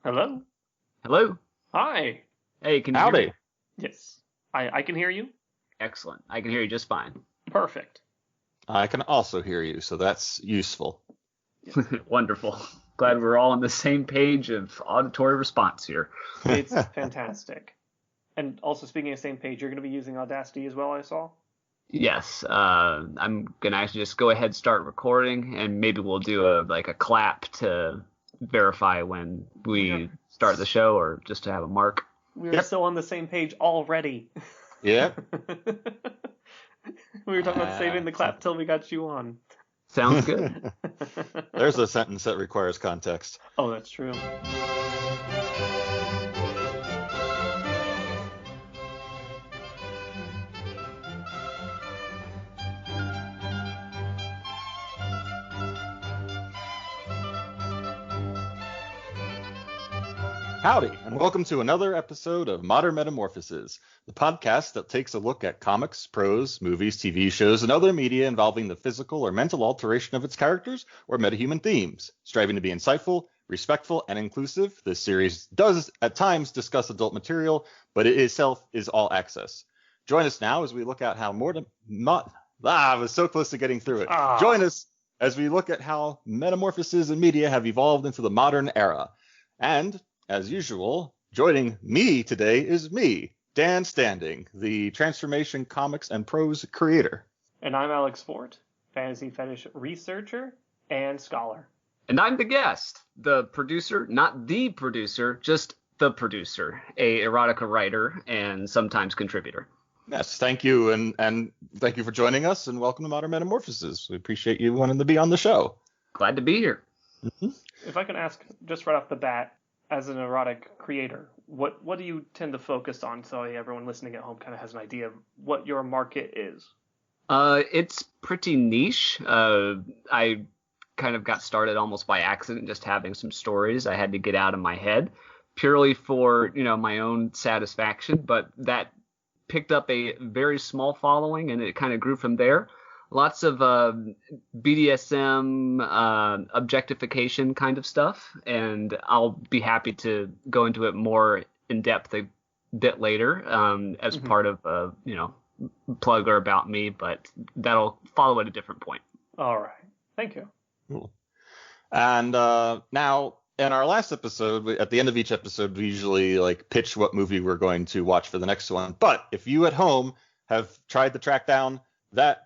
Hello? Hello? Hi. Hey, can you hear me? Yes. I can hear you. Excellent. I can hear you just fine. Perfect. I can also hear you, so that's useful. Wonderful. Glad we're all on the same page of auditory response here. It's fantastic. And also, speaking of same page, you're going to be using Audacity as well, I saw? Yes. I'm going to actually just go ahead and start recording, and maybe we'll do a clap to verify when we start the show, or just to have a mark. We're so on the same page already. Yep. We were talking about saving the clap till we got you on. Sounds good. There's a sentence that requires context. Oh, that's true. Howdy, and welcome to another episode of Modern Metamorphoses, the podcast that takes a look at comics, prose, movies, TV shows, and other media involving the physical or mental alteration of its characters or metahuman themes. Striving to be insightful, respectful, and inclusive, this series does at times discuss adult material, but it itself is all access. Join us now as we look at how I was so close to getting through it. Join us as we look at how metamorphoses in media have evolved into the modern era. And as usual, joining me today is me, Dan Standing, the Transformation Comics and Prose creator. And I'm Alex Fort, fantasy fetish researcher and scholar. And I'm the guest, the producer, not the producer, just the producer, a erotica writer and sometimes contributor. Yes, thank you, and thank you for joining us, and welcome to Modern Metamorphoses. We appreciate you wanting to be on the show. Glad to be here. Mm-hmm. If I can ask, just right off the bat, as an erotic creator, what do you tend to focus on so everyone listening at home kind of has an idea of what your market is? It's pretty niche. I kind of got started almost by accident, just having some stories I had to get out of my head purely for, my own satisfaction. But that picked up a very small following, and it kind of grew from there. Lots of BDSM, objectification kind of stuff, and I'll be happy to go into it more in depth a bit later as part of plug or about me, but that'll follow at a different point. All right. Thank you. Cool. And now, in our last episode, at the end of each episode, we usually pitch what movie we're going to watch for the next one. But if you at home have tried to track down that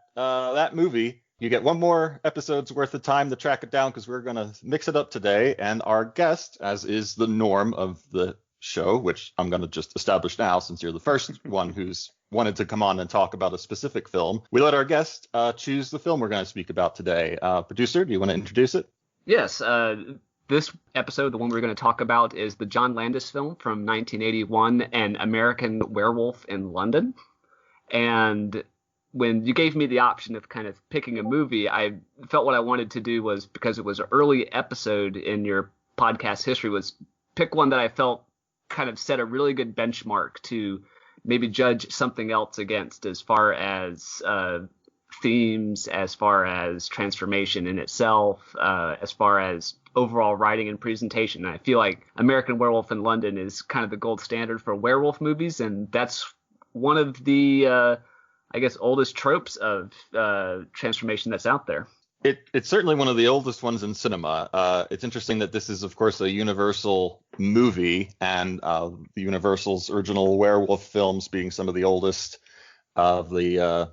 movie, you get one more episode's worth of time to track it down, because we're going to mix it up today. And our guest, as is the norm of the show, which I'm going to just establish now since you're the first one who's wanted to come on and talk about a specific film, we let our guest choose the film we're going to speak about today. Producer, do you want to introduce it? Yes. This episode, the one we're going to talk about, is the John Landis film from 1981, An American Werewolf in London. And when you gave me the option of kind of picking a movie, I felt what I wanted to do was, because it was an early episode in your podcast history, was pick one that I felt kind of set a really good benchmark to maybe judge something else against, as far as themes, as far as transformation in itself, as far as overall writing and presentation. And I feel like American Werewolf in London is kind of the gold standard for werewolf movies, and that's one of the oldest tropes of transformation that's out there. It's certainly one of the oldest ones in cinema. It's interesting that this is, of course, a Universal movie, and the Universal's original werewolf films being some of the oldest of the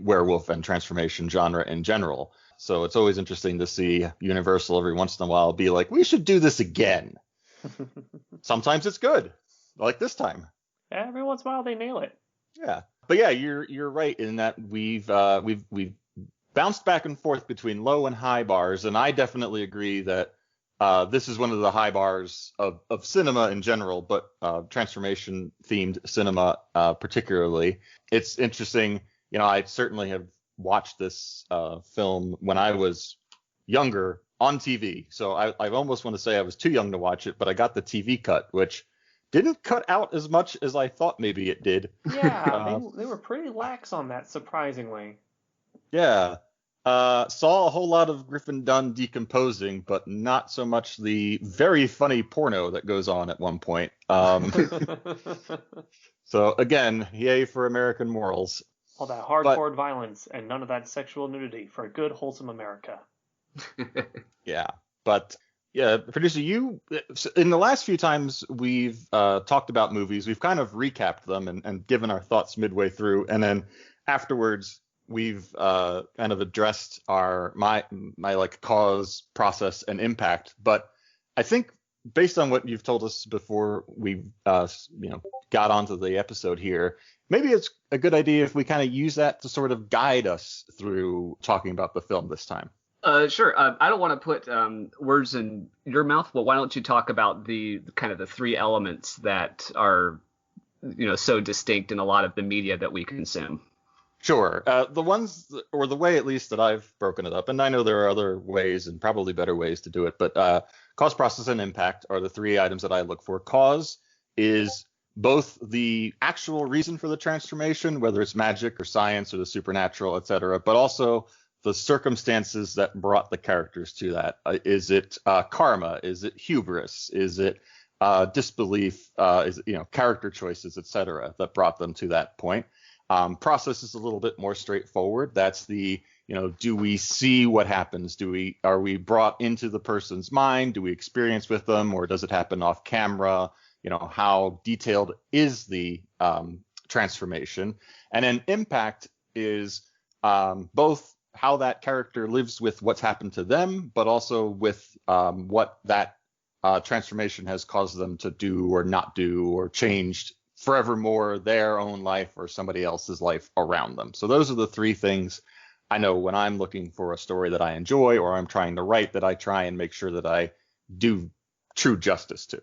werewolf and transformation genre in general. So it's always interesting to see Universal every once in a while be like, we should do this again. Sometimes it's good, like this time. Every once in a while they nail it. Yeah. But yeah, you're right in that we've bounced back and forth between low and high bars, and I definitely agree that this is one of the high bars of cinema in general, but transformation themed cinema particularly. It's interesting. I certainly have watched this film when I was younger on TV, so I almost want to say I was too young to watch it, but I got the TV cut, which didn't cut out as much as I thought maybe it did. Yeah, they were pretty lax on that, surprisingly. Yeah. Saw a whole lot of Griffin Dunn decomposing, but not so much the very funny porno that goes on at one point. So again, yay for American morals. All that hardcore violence and none of that sexual nudity for a good, wholesome America. Yeah, but yeah, producer, in the last few times we've talked about movies, we've kind of recapped them and given our thoughts midway through, and then afterwards we've kind of addressed my like cause, process, and impact. But I think based on what you've told us before we got onto the episode here, maybe it's a good idea if we kind of use that to sort of guide us through talking about the film this time. Sure. I don't want to put words in your mouth, but why don't you talk about the kind of the three elements that are, so distinct in a lot of the media that we consume? Sure. The ones, or the way at least that I've broken it up, and I know there are other ways and probably better ways to do it, but cause, process, and impact are the three items that I look for. Cause is both the actual reason for the transformation, whether it's magic or science or the supernatural, etc., but also the circumstances that brought the characters to that. Is it karma? Is it hubris? Is it disbelief? Is it, character choices, etc., that brought them to that point? Process is a little bit more straightforward. That's the, do we see what happens? Are we brought into the person's mind? Do we experience with them, or does it happen off camera? How detailed is the transformation? And then impact is both how that character lives with what's happened to them, but also with what that transformation has caused them to do or not do, or changed forevermore their own life or somebody else's life around them. So those are the three things I know when I'm looking for a story that I enjoy or I'm trying to write, that I try and make sure that I do true justice to.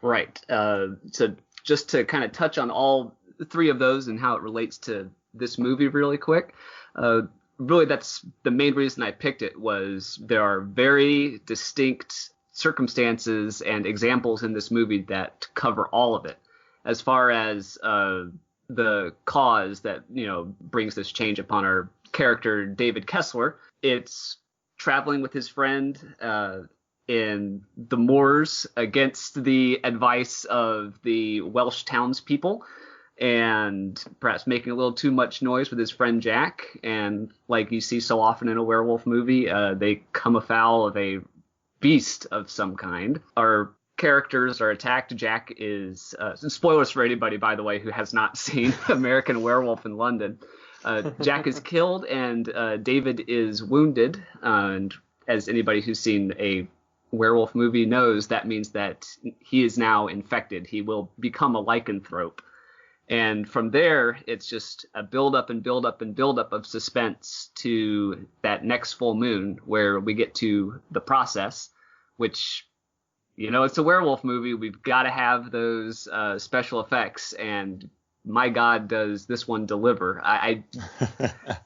Right. So just to kind of touch on all three of those and how it relates to this movie really quick, really that's the main reason I picked it. Was there are very distinct circumstances and examples in this movie that cover all of it. As far as the cause that, brings this change upon our character, David Kessler, it's traveling with his friend in the moors against the advice of the Welsh townspeople, and perhaps making a little too much noise with his friend Jack. And like you see so often in a werewolf movie, they come afoul of a beast of some kind. Our characters are attacked. Jack is spoilers for anybody, by the way, who has not seen American Werewolf in London. Jack is killed and David is wounded, and as anybody who's seen a werewolf movie knows, that means that he is now infected. He will become a lycanthrope, and from there it's just a build up and build up and build up of suspense to that next full moon, where we get to the process, which, it's a werewolf movie. We've got to have those special effects, and my God, does this one deliver. I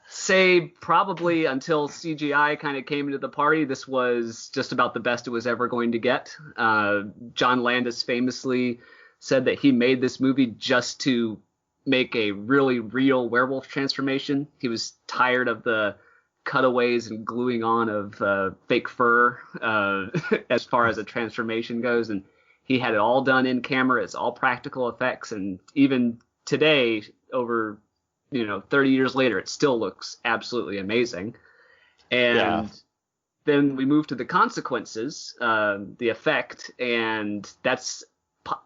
say probably until CGI kind of came into the party, this was just about the best it was ever going to get. John Landis famously said that he made this movie just to make a really real werewolf transformation. He was tired of the cutaways and gluing on of fake fur as far as a transformation goes, and he had it all done in camera. It's all practical effects, and even today, over 30 years later, it still looks absolutely amazing. And then we move to the consequences, the effect, and that's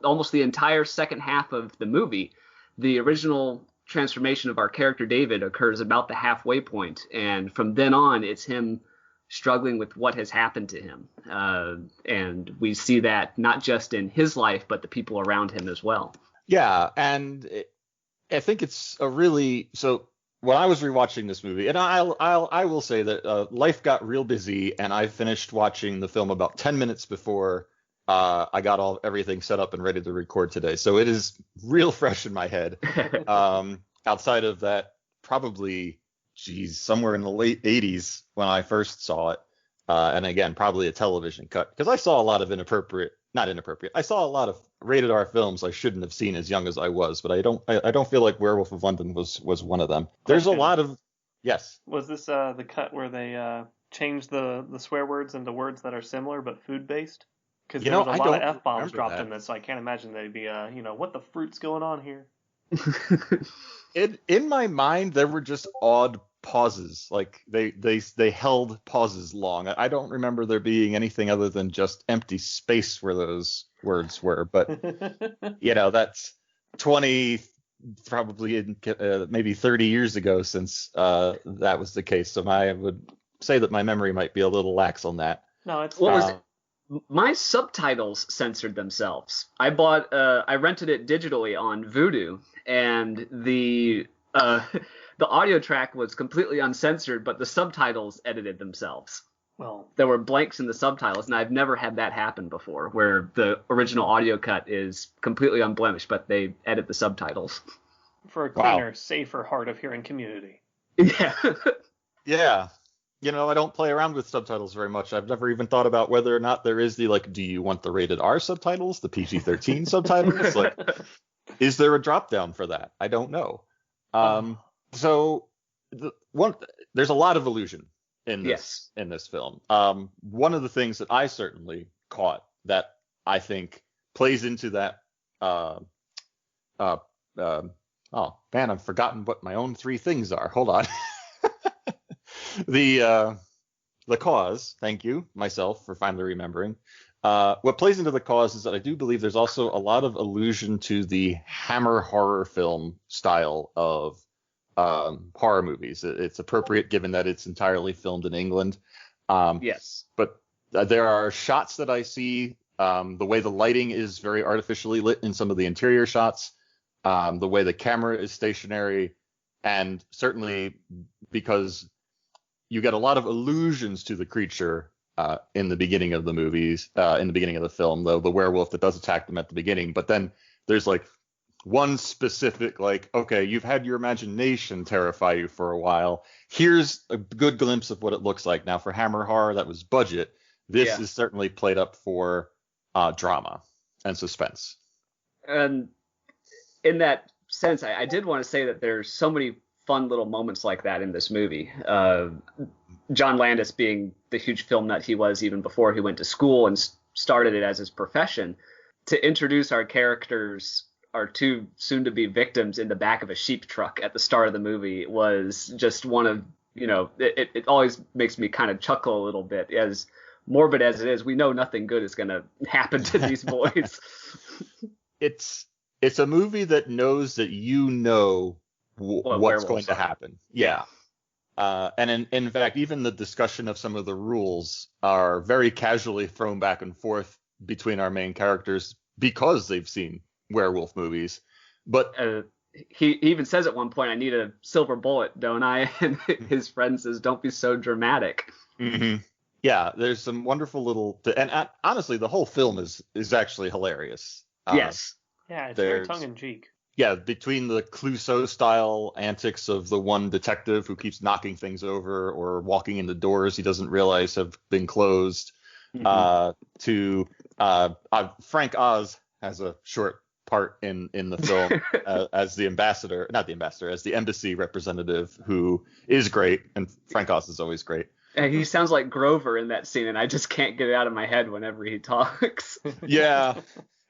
almost the entire second half of the movie. The original transformation of our character David occurs about the halfway point, and from then on it's him struggling with what has happened to him, and we see that not just in his life but the people around him as well. And I think it's so when I was rewatching this movie, and I will say that life got real busy, and I finished watching the film about 10 minutes before I got everything set up and ready to record today. So it is real fresh in my head. Outside of that, probably, somewhere in the late 80s when I first saw it. And again, probably a television cut, because I saw a lot of I saw a lot of rated R films I shouldn't have seen as young as I was, but I don't feel like Werewolf of London was one of them. There's a lot of Yes. Was this the cut where they changed the swear words into words that are similar but food based? Because there was a I lot of don't F-bombs remember dropped that. in this, so I can't imagine they'd be, what the fruit's going on here? In my mind, there were just odd pauses. Like they held pauses long. I don't remember there being anything other than just empty space where those words were. But that's 20, probably maybe 30 years ago since that was the case. So I would say that my memory might be a little lax on that. No, it's What was it? My subtitles censored themselves. I rented it digitally on Vudu, and the audio track was completely uncensored, but the subtitles edited themselves. Well, There were blanks in the subtitles, and I've never had that happen before, where the original audio cut is completely unblemished, but they edit the subtitles. for a cleaner, safer, hard of hearing community. Yeah. Yeah. I don't play around with subtitles very much. I've never even thought about whether or not there is do you want the rated R subtitles, the PG-13 subtitles? Like, is there a drop down for that? I don't know. So there's a lot of illusion in this film. One of the things that I certainly caught that I think plays into that. Oh man, I've forgotten what my own three things are. Hold on. The cause, thank you, myself, for finally remembering. What plays into the cause is that I do believe there's also a lot of allusion to the Hammer horror film style of horror movies. It's appropriate given that it's entirely filmed in England. Yes. But there are shots that I see, the way the lighting is very artificially lit in some of the interior shots, the way the camera is stationary, and certainly because you get a lot of allusions to the creature in the beginning of the movies, in the beginning of the film, though the werewolf that does attack them at the beginning. But then there's like one specific, like, okay, you've had your imagination terrify you for a while. Here's a good glimpse of what it looks like. Now, for Hammer horror, that was budget. This is certainly played up for drama and suspense. And in that sense, I did want to say that there's so many fun little moments like that in this movie. John Landis, being the huge film nut he was even before he went to school and started it as his profession, to introduce our characters, our two soon-to-be victims, in the back of a sheep truck at the start of the movie was just one of, it always makes me kind of chuckle a little bit. As morbid as it is, we know nothing good is going to happen to these boys. It's a movie that knows that what's going to happen. Yeah. And in fact, even the discussion of some of the rules are very casually thrown back and forth between our main characters because they've seen werewolf movies. But he even says at one point, "I need a silver bullet, don't I?" And his friend says, "Don't be so dramatic." Mm-hmm. Yeah, there's some wonderful little, and honestly, the whole film is actually hilarious. Yes. Yeah, it's very tongue-in-cheek. Yeah, between the Clouseau-style antics of the one detective who keeps knocking things over or walking into doors he doesn't realize have been closed, to Frank Oz has a short part in the film as the ambassador, not the ambassador, as the embassy representative, who is great, and Frank Oz is always great. He sounds like Grover in that scene, and I just can't get it out of my head whenever he talks. Yeah.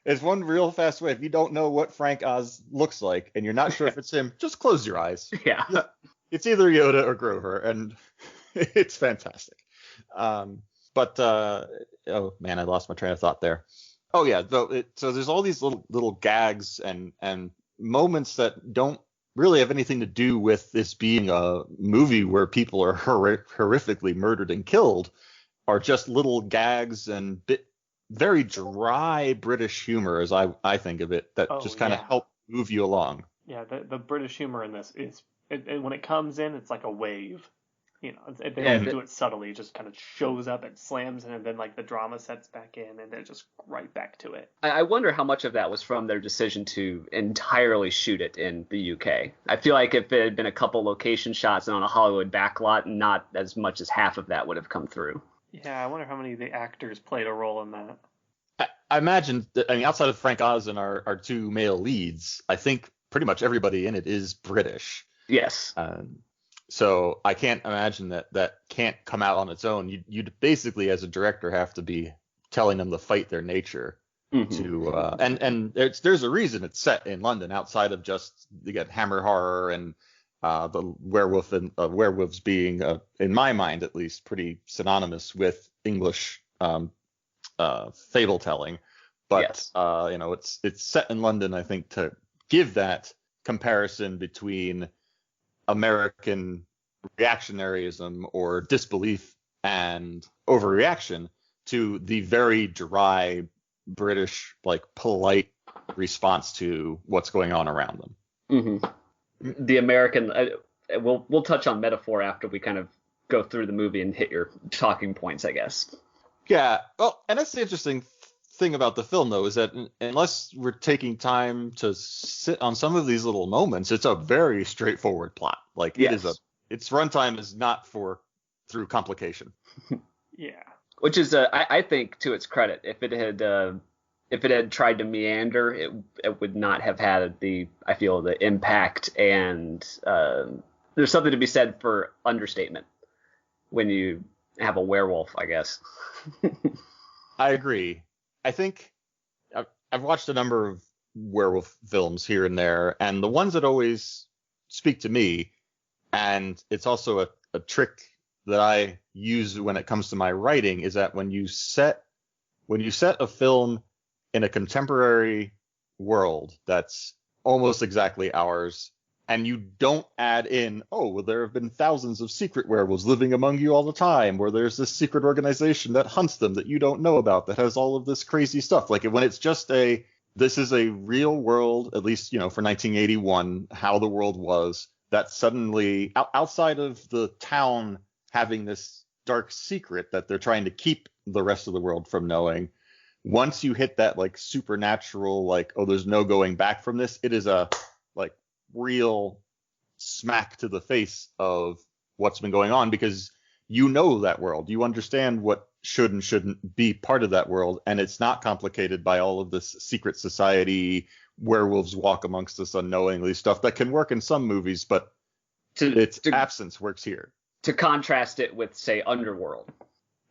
It's one real fast way. If you don't know what Frank Oz looks like and you're not sure if it's him, just close your eyes. Yeah. It's either Yoda or Grover, and it's fantastic. Oh man, I lost my train of thought there. Oh yeah, so there's all these little gags and moments that don't really have anything to do with this being a movie where people are horrifically murdered and killed, are just little gags and very dry British humor, as I think of it, that just kind of help move you along. Yeah, the British humor in this is, when it comes in, it's like a wave. They don't do it subtly. It just kind of shows up and slams in, and then like the drama sets back in, and they're just right back to it. I wonder how much of that was from their decision to entirely shoot it in the UK. I feel like if it had been a couple location shots and on a Hollywood backlot, not as much as half of that would have come through. Yeah, I wonder how many of the actors played a role in that. I imagine that, outside of Frank Oz and our two male leads, I think pretty much everybody in it is British. Yes. So I can't imagine that can't come out on its own. You'd basically, as a director, have to be telling them to fight their nature. To and there's a reason it's set in London, outside of just you get Hammer horror and the werewolf and werewolves being, in my mind at least, pretty synonymous with English fable telling. But yes. It's set in London, I think, to give that comparison between American reactionaryism or disbelief and overreaction to the very dry British, like, polite response to what's going on around them. Mm-hmm. The American, we'll touch on metaphor after we kind of go through the movie and hit your talking points, I guess. Yeah, well, and that's the interesting thing about the film, though, is that unless we're taking time to sit on some of these little moments, it's a very straightforward plot. Like, yes. Its runtime is not through complication. Yeah. Which is, I think, to its credit, if it had tried to meander, it would not have had the impact, and there's something to be said for understatement when you have a werewolf, I guess. I agree. I think I've watched a number of werewolf films here and there, and the ones that always speak to me, and it's also a trick that I use when it comes to my writing, is that when you set a film in a contemporary world that's almost exactly ours, and you don't add in, oh, well, there have been thousands of secret werewolves living among you all the time, or there's this secret organization that hunts them that you don't know about that has all of this crazy stuff. Like, when it's just this is a real world, at least, for 1981, how the world was, that suddenly, outside of the town having this dark secret that they're trying to keep the rest of the world from knowing, once you hit that, like, supernatural, like, oh, there's no going back from this, it is a, like, real smack to the face of what's been going on, because you know that world. You understand what should and shouldn't be part of that world, and it's not complicated by all of this secret society, werewolves walk amongst us unknowingly stuff that can work in some movies, but its absence works here. To contrast it with, say, Underworld.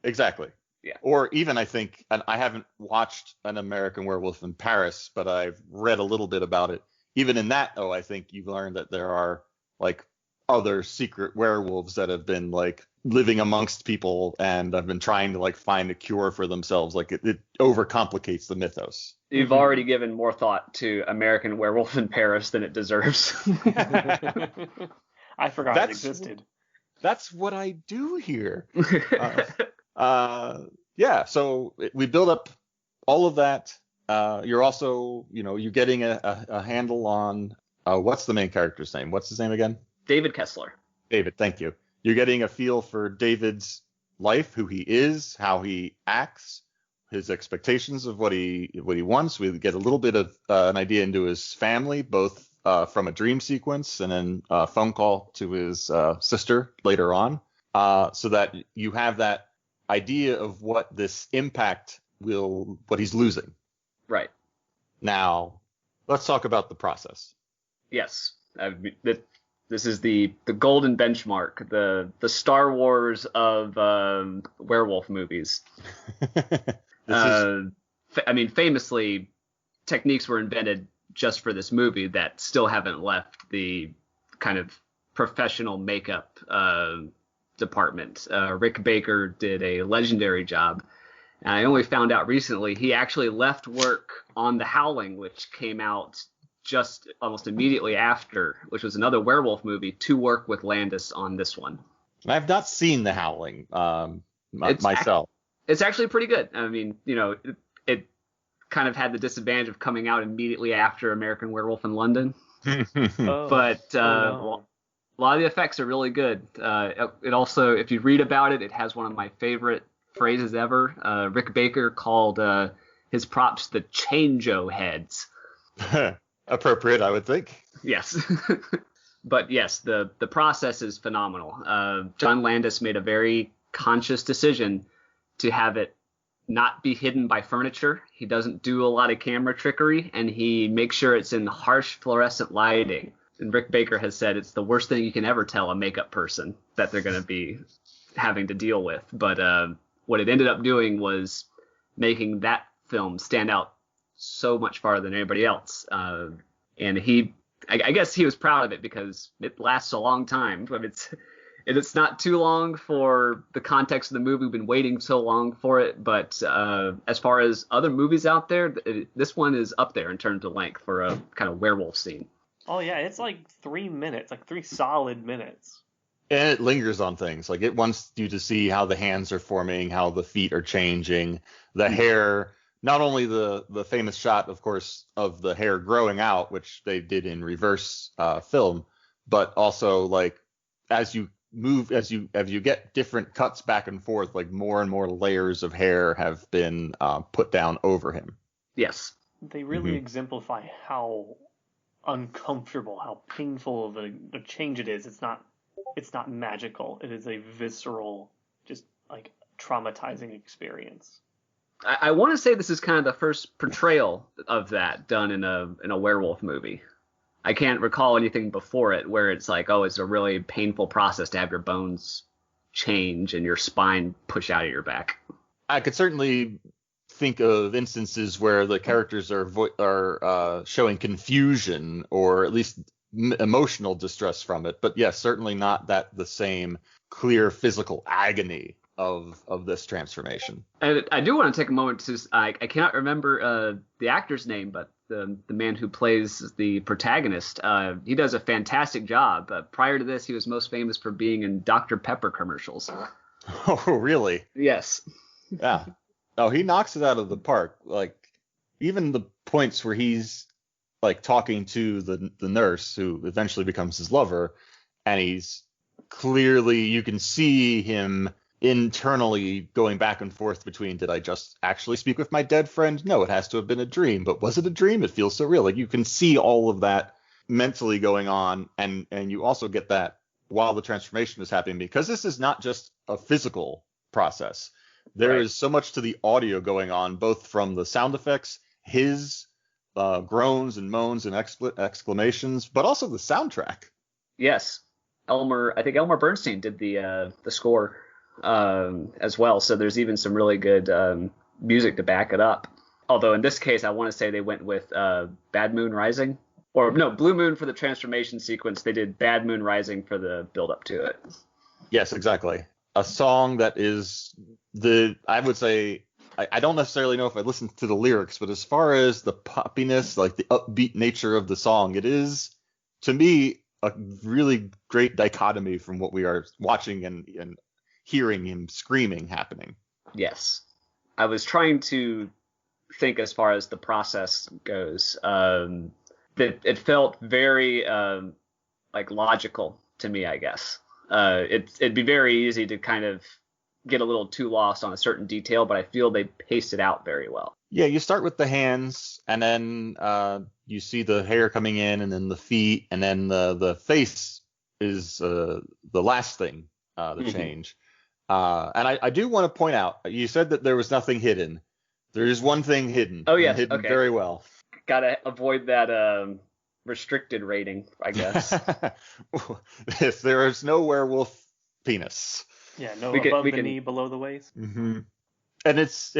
Exactly. Yeah. Or even, I think, and I haven't watched An American Werewolf in Paris, but I've read a little bit about it. Even in that, though, I think you've learned that there are, like, other secret werewolves that have been, like, living amongst people and have been trying to, like, find a cure for themselves. Like, it overcomplicates the mythos. You've already given more thought to American Werewolf in Paris than it deserves. I forgot it existed. That's what I do here. Yeah, so we build up all of that. You're also, you're getting a handle on what's the main character's name? What's his name again? David Kessler. David, thank you. You're getting a feel for David's life, who he is, how he acts, his expectations of what he wants. We get a little bit of an idea into his family, both from a dream sequence and then a phone call to his sister later on, so that you have that idea of what this impact what he's losing. Right. Now, let's talk about the process. Yes. This is the golden benchmark, the Star Wars of werewolf movies. Famously, techniques were invented just for this movie that still haven't left the kind of professional makeup department. Rick Baker did a legendary job. And I only found out recently he actually left work on The Howling, which came out just almost immediately after, which was another werewolf movie, to work with Landis on this one. I've not seen The Howling myself. It's actually pretty good. I mean, it kind of had the disadvantage of coming out immediately after American Werewolf in London. But a lot of the effects are really good. It also, if you read about it, it has one of my favorite phrases ever. Rick Baker called his props the chango heads. Appropriate, I would think. Yes. But yes, the process is phenomenal. John Landis made a very conscious decision to have it not be hidden by furniture. He doesn't do a lot of camera trickery, and he makes sure it's in harsh fluorescent lighting. And Rick Baker has said it's the worst thing you can ever tell a makeup person that they're going to be having to deal with. But what it ended up doing was making that film stand out so much farther than anybody else. And I guess he was proud of it because it lasts a long time. But it's not too long for the context of the movie. We've been waiting so long for it. But as far as other movies out there, this one is up there in terms of length for a kind of werewolf scene. Oh, yeah, it's like 3 minutes, like 3 solid minutes. And it lingers on things. Like, it wants you to see how the hands are forming, how the feet are changing, the hair. Not only the famous shot, of course, of the hair growing out, which they did in reverse film, but also, like, as you move, as you get different cuts back and forth, like, more and more layers of hair have been put down over him. Yes. They really exemplify how uncomfortable, how painful of a change it is. It's not magical. It is a visceral, just like traumatizing experience. I want to say this is kind of the first portrayal of that done in a werewolf movie. I can't recall anything before it where it's like, oh, it's a really painful process to have your bones change and your spine push out of your back. I could certainly think of instances where the characters are showing confusion or at least emotional distress from it, but yes, certainly not the same clear physical agony of this transformation. And I do want to take a moment to I cannot remember the actor's name, but the man who plays the protagonist, he does a fantastic job. Prior to this, he was most famous for being in Dr. Pepper commercials. Oh, really? Yes. Yeah. Oh, he knocks it out of the park. Like, even the points where he's like talking to the nurse who eventually becomes his lover, and he's clearly, you can see him internally going back and forth between, did I just actually speak with my dead friend? No, it has to have been a dream. But was it a dream? It feels so real. Like, you can see all of that mentally going on, and you also get that while the transformation is happening, because this is not just a physical process. There is so much to the audio going on, both from the sound effects, his groans and moans and exclamations, but also the soundtrack. Yes. I think Elmer Bernstein did the score as well. So there's even some really good music to back it up. Although in this case, I want to say they went with Bad Moon Rising. Or no, Blue Moon for the transformation sequence. They did Bad Moon Rising for the build up to it. Yes, exactly. A song that is I would say, I don't necessarily know if I listened to the lyrics, but as far as the poppiness, like the upbeat nature of the song, it is, to me, a really great dichotomy from what we are watching and hearing him screaming happening. Yes. I was trying to think as far as the process goes. That it felt very like logical to me, I guess. It'd be very easy to kind of get a little too lost on a certain detail, but I feel they paced it out very well. Yeah, you start with the hands, and then you see the hair coming in, and then the feet, and then the face is the last thing to change. And I do want to point out, you said that there was nothing hidden. There is one thing hidden. Oh, yes. Hidden okay. Very well. Gotta avoid that restricted rating, I guess. If there is no werewolf penis. Yeah, no above the knee, below the waist. Mm-hmm. And it's,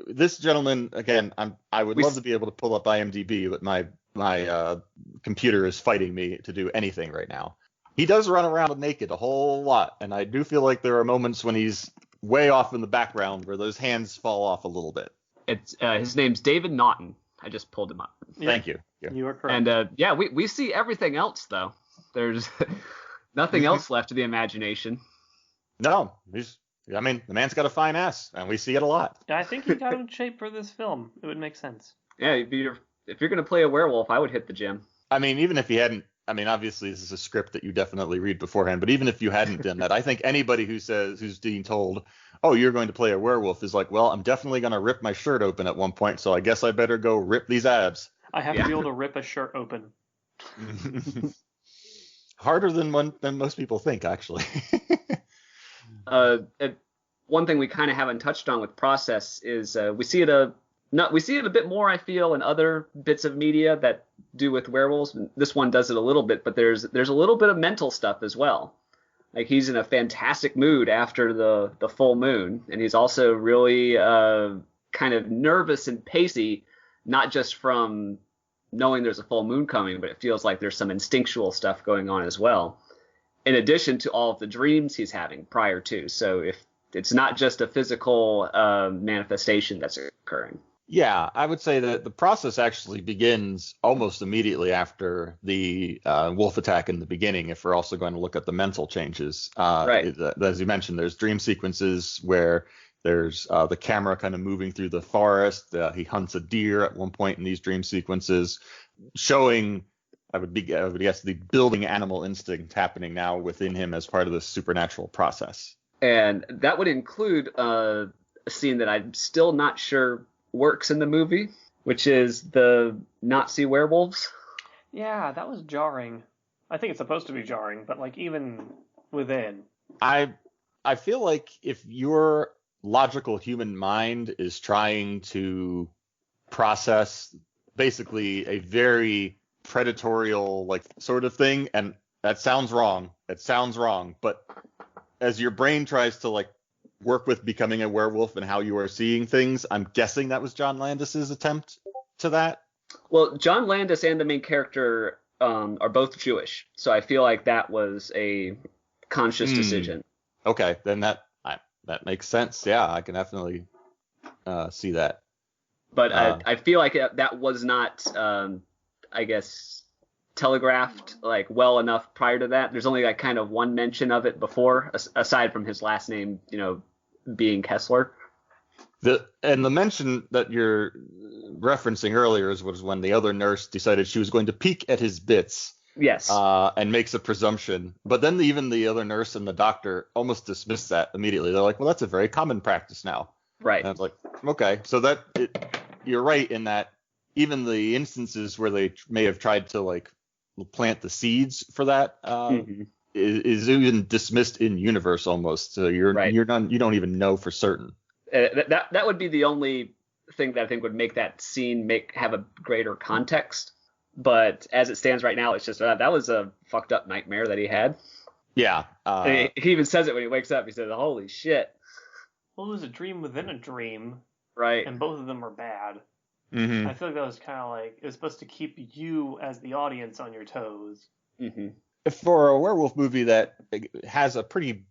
this gentleman, again, I would love to be able to pull up IMDb, but my computer is fighting me to do anything right now. He does run around naked a whole lot, and I do feel like there are moments when he's way off in the background where those hands fall off a little bit. It's his name's David Naughton. I just pulled him up. Yeah. Thank you. You are correct. And we see everything else though. There's nothing else left to the imagination. No, the man's got a fine ass, and we see it a lot. Yeah, I think he got in shape for this film. It would make sense. Yeah, if you're going to play a werewolf, I would hit the gym. I mean, even if he hadn't, obviously this is a script that you definitely read beforehand, but even if you hadn't done that, I think anybody who's being told, oh, you're going to play a werewolf is like, well, I'm definitely going to rip my shirt open at one point, so I guess I better go rip these abs. I have to be able to rip a shirt open. Harder than most people think, actually. One thing we kind of haven't touched on with process is we see it a we see it a bit more, I feel, in other bits of media that do with werewolves. This one does it a little bit, but there's a little bit of mental stuff as well. Like, he's in a fantastic mood after the full moon, and he's also really kind of nervous and pacey, not just from knowing there's a full moon coming, but it feels like there's some instinctual stuff going on as well, in addition to all of the dreams he's having prior to. So if it's not just a physical manifestation that's occurring. Yeah, I would say that the process actually begins almost immediately after the wolf attack in the beginning, if we're also going to look at the mental changes. Right. As you mentioned, there's dream sequences where there's the camera kind of moving through the forest. He hunts a deer at one point in these dream sequences, showing, I would guess, the building animal instinct happening now within him as part of the supernatural process. And that would include a scene that I'm still not sure works in the movie, which is the Nazi werewolves. Yeah, that was jarring. I think it's supposed to be jarring, but like even within. I feel like if your logical human mind is trying to process basically a very predatorial like sort of thing, and that sounds wrong. It sounds wrong, but as your brain tries to like work with becoming a werewolf and how you are seeing things, I'm guessing that was John Landis's attempt to that. Well, John Landis and the main character are both Jewish, so I feel like that was a conscious decision. Okay, then that makes sense. Yeah, I can definitely see that. But I feel like that was not, I guess, telegraphed like well enough prior to that. There's only like kind of one mention of it before, aside from his last name, being Kessler. The mention that you're referencing earlier was when the other nurse decided she was going to peek at his bits. Yes. And makes a presumption. But then even the other nurse and the doctor almost dismiss that immediately. They're like, well, that's a very common practice now. Right. And it's like, okay, so you're right in that even the instances where they may have tried to like plant the seeds for that is even dismissed in universe almost. So you don't even know for certain. That would be the only thing that I think would make that scene have a greater context. But as it stands right now, it's just that was a fucked up nightmare that he had. Yeah. He even says it when he wakes up. He says, "Holy shit." Well, it was a dream within a dream. Right. And both of them are bad. Mm-hmm. I feel like that was kind of like, it was supposed to keep you as the audience on your toes. Mm-hmm. For a werewolf movie that has a pretty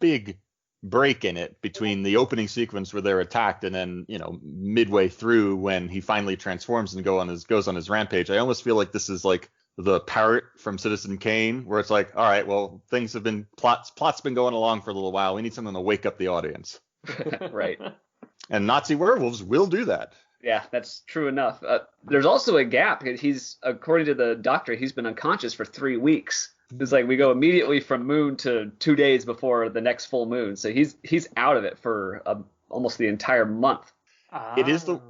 big break in it between the opening sequence where they're attacked and then, midway through when he finally transforms and goes on his rampage, I almost feel like this is like the parrot from Citizen Kane, where it's like, all right, well, plot's been going along for a little while. We need something to wake up the audience. Right. And Nazi werewolves will do that. Yeah, that's true enough. There's also a gap. According to the doctor, he's been unconscious for 3 weeks. It's like we go immediately from moon to 2 days before the next full moon. So he's out of it for almost the entire month. It is the.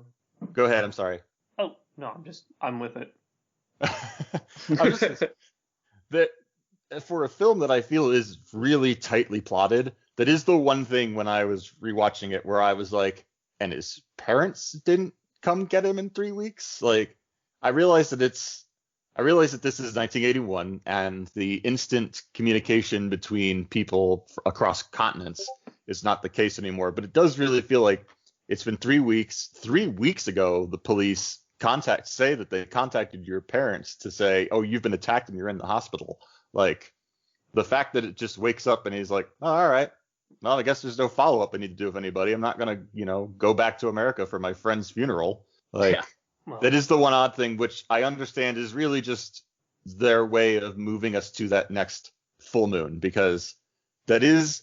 Go ahead. I'm sorry. Oh no, I'm with it. That for a film that I feel is really tightly plotted, that is the one thing when I was rewatching it where I was like, and his parents didn't come get him in 3 weeks. Like, I realized that this is 1981 and the instant communication between people across continents is not the case anymore. But it does really feel like it's been 3 weeks. 3 weeks ago, the police say that they contacted your parents to say, oh, you've been attacked and you're in the hospital. Like, the fact that it just wakes up and he's like, oh, all right. Well, I guess there's no follow-up I need to do with anybody. I'm not going to, go back to America for my friend's funeral. Like, yeah. Well, that is the one odd thing, which I understand is really just their way of moving us to that next full moon, because that is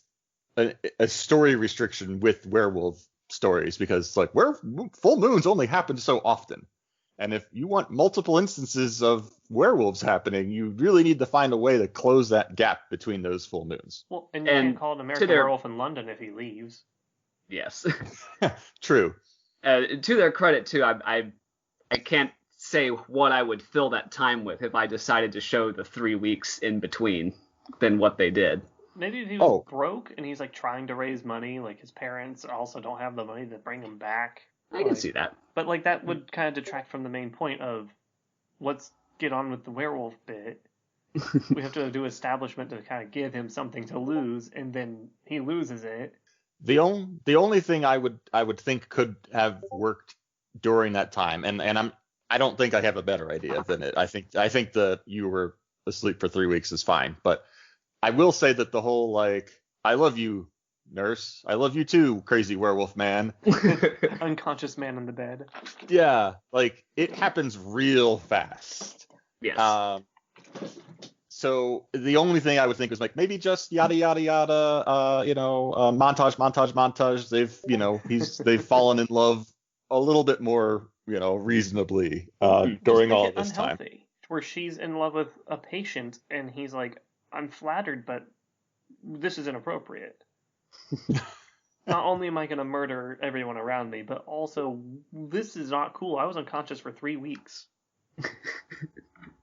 a story restriction with werewolf stories, because like full moons only happen so often. And if you want multiple instances of werewolves happening, you really need to find a way to close that gap between those full moons. Well, and you can't call it American Werewolf in London if he leaves. Yes. True. To their credit, too, I can't say what I would fill that time with if I decided to show the 3 weeks in between than what they did. Maybe if he was broke and he's like trying to raise money, like his parents also don't have the money to bring him back. I can see that. But like that would kind of detract from the main point of let's get on with the werewolf bit. We have to do establishment to kind of give him something to lose, and then he loses it. The only thing I would think could have worked during that time, and I don't think I have a better idea than it. I think that you were asleep for 3 weeks is fine, but I will say that the whole like I love you, nurse, I love you too, crazy werewolf man, unconscious man in the bed. Yeah, like it happens real fast. Yes. So the only thing I would think was like maybe just yada yada yada, montage. They've fallen in love a little bit more, reasonably during all this time. Where she's in love with a patient and he's like, I'm flattered, but this is inappropriate. Not only am I going to murder everyone around me, but also this is not cool. I was unconscious for 3 weeks.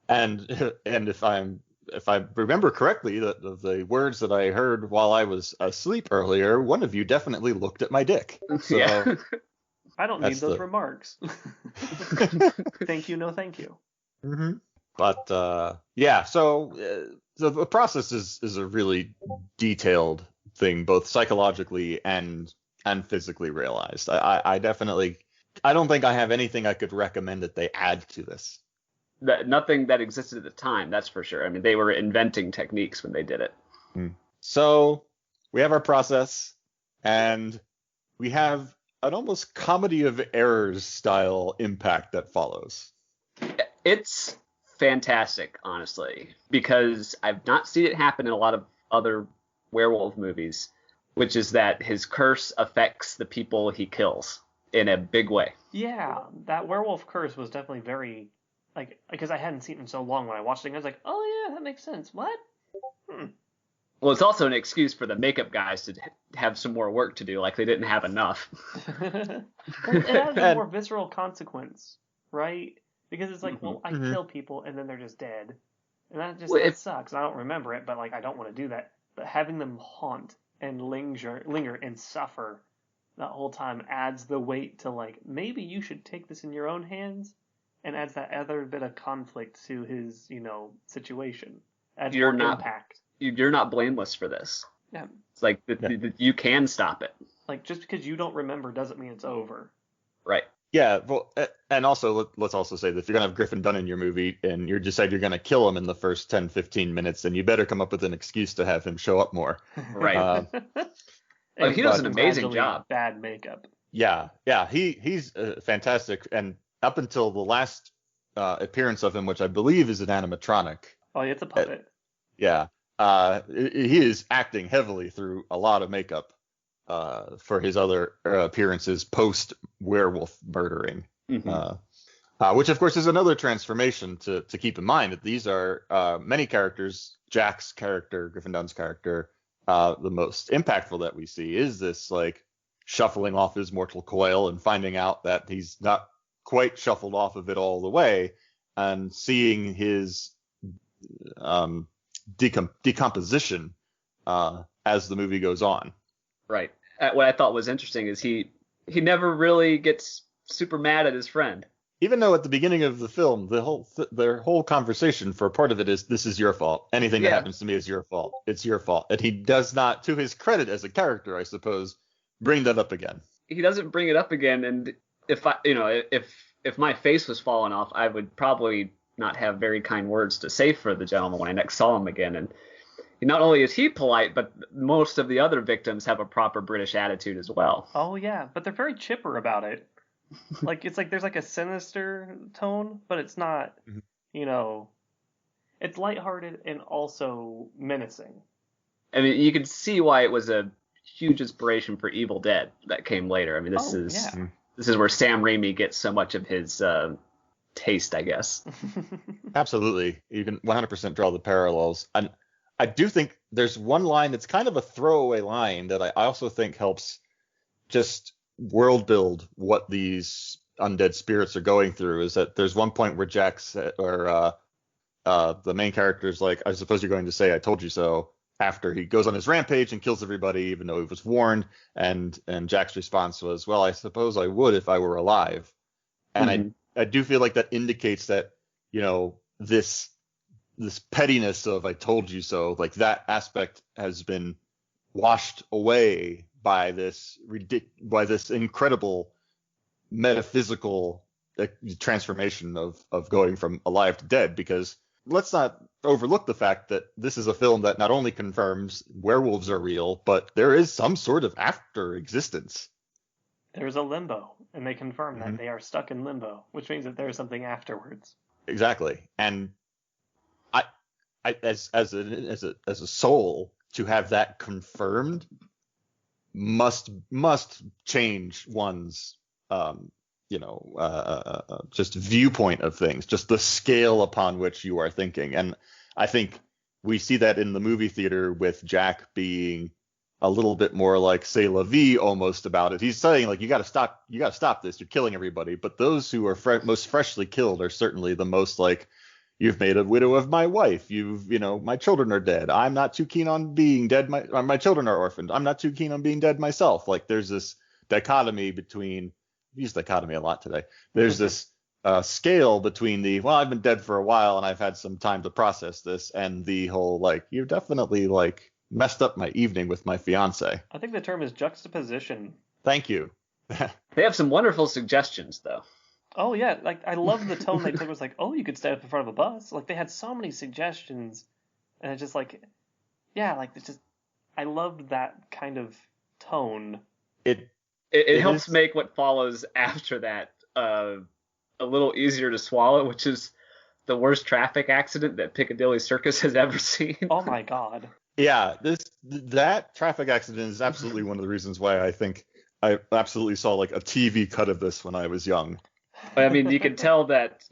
And if I remember correctly, the words that I heard while I was asleep earlier, one of you definitely looked at my dick. So yeah. I don't need those remarks. Thank you, no thank you. Mm-hmm. But so the process is a really detailed thing, both psychologically and physically realized. I don't think I have anything I could recommend that they add to this. Nothing that existed at the time, that's for sure. I mean, they were inventing techniques when they did it. So we have our process, and we have an almost comedy of errors style impact that follows. It's fantastic, honestly, because I've not seen it happen in a lot of other werewolf movies, which is that his curse affects the people he kills in a big way. Yeah, that werewolf curse was definitely very... like, because I hadn't seen it in so long when I watched it, I was like, oh yeah, that makes sense. What? Well, it's also an excuse for the makeup guys to have some more work to do, like they didn't have enough. It has a more visceral consequence, right? Because it's like, well, I kill people and then they're just dead. And that sucks. I don't remember it, but like I don't want to do that. But having them haunt and linger and suffer that whole time adds the weight to like, maybe you should take this in your own hands. And adds that other bit of conflict to his, situation. Adds more impact. You're not blameless for this. Yeah. It's like you can stop it. Like, just because you don't remember doesn't mean it's over. Right. Yeah, well, and also, let's also say that if you're going to have Griffin Dunne in your movie and you decide you're going to kill him in the first 10, 15 minutes, then you better come up with an excuse to have him show up more. Right. He does an amazing job. Bad makeup. Yeah, he's fantastic, and up until the last appearance of him, which I believe is an animatronic. Oh, it's a puppet. Yeah. He is acting heavily through a lot of makeup for his other appearances post-werewolf murdering. Which, of course, is another transformation to keep in mind. That these are many characters. Jack's character, Griffin Dunne's character, the most impactful that we see is this, like, shuffling off his mortal coil and finding out that he's not quite shuffled off of it all the way, and seeing his decomposition as the movie goes on. Right. What I thought was interesting is he never really gets super mad at his friend. Even though at the beginning of the film, their whole conversation for part of it is, this is your fault. Anything that happens to me is your fault. It's your fault. And he does not, to his credit as a character, I suppose, bring that up again. He doesn't bring it up again, and if my face was falling off, I would probably not have very kind words to say for the gentleman when I next saw him again. And not only is he polite, but most of the other victims have a proper British attitude as well. Oh yeah, but they're very chipper about it. Like, it's like there's like a sinister tone, but it's not, it's lighthearted and also menacing. I mean, you can see why it was a huge inspiration for Evil Dead that came later. I mean, this is where Sam Raimi gets so much of his taste, I guess. Absolutely. You can 100% draw the parallels. And I do think there's one line that's kind of a throwaway line that I also think helps just world build what these undead spirits are going through. Is that there's one point where the main character's like, I suppose you're going to say I told you so. after he goes on his rampage and kills everybody, even though he was warned. And Jack's response was, well, I suppose I would if I were alive. And I do feel like that indicates that, this pettiness of I told you so, like that aspect has been washed away by this incredible metaphysical transformation of going from alive to dead. Because let's not overlook the fact that this is a film that not only confirms werewolves are real, but there is some sort of after existence. There's a limbo, and they confirm that they are stuck in limbo, which means that there's something afterwards. Exactly. And I as a soul, to have that confirmed must change one's just viewpoint of things, just the scale upon which you are thinking. And I think we see that in the movie theater with Jack being a little bit more like c'est la vie almost about it. He's saying like, you got to stop this. You're killing everybody. But those who are most freshly killed are certainly the most like, you've made a widow of my wife. My children are dead. I'm not too keen on being dead. My children are orphaned. I'm not too keen on being dead myself. Like there's this dichotomy between, I've used dichotomy a lot today. There's this scale between I've been dead for a while and I've had some time to process this, and the whole like, you've definitely like messed up my evening with my fiance. I think the term is juxtaposition. Thank you. They have some wonderful suggestions though. Oh yeah, like I love the tone they took. It was like, oh, you could stand up in front of a bus. Like they had so many suggestions, and it's just like, yeah, like it's just, I loved that kind of tone. It helps make what follows after that a little easier to swallow, which is the worst traffic accident that Piccadilly Circus has ever seen. Oh my god. Yeah, that traffic accident is absolutely one of the reasons why I think I absolutely saw like a TV cut of this when I was young. I mean, you can tell that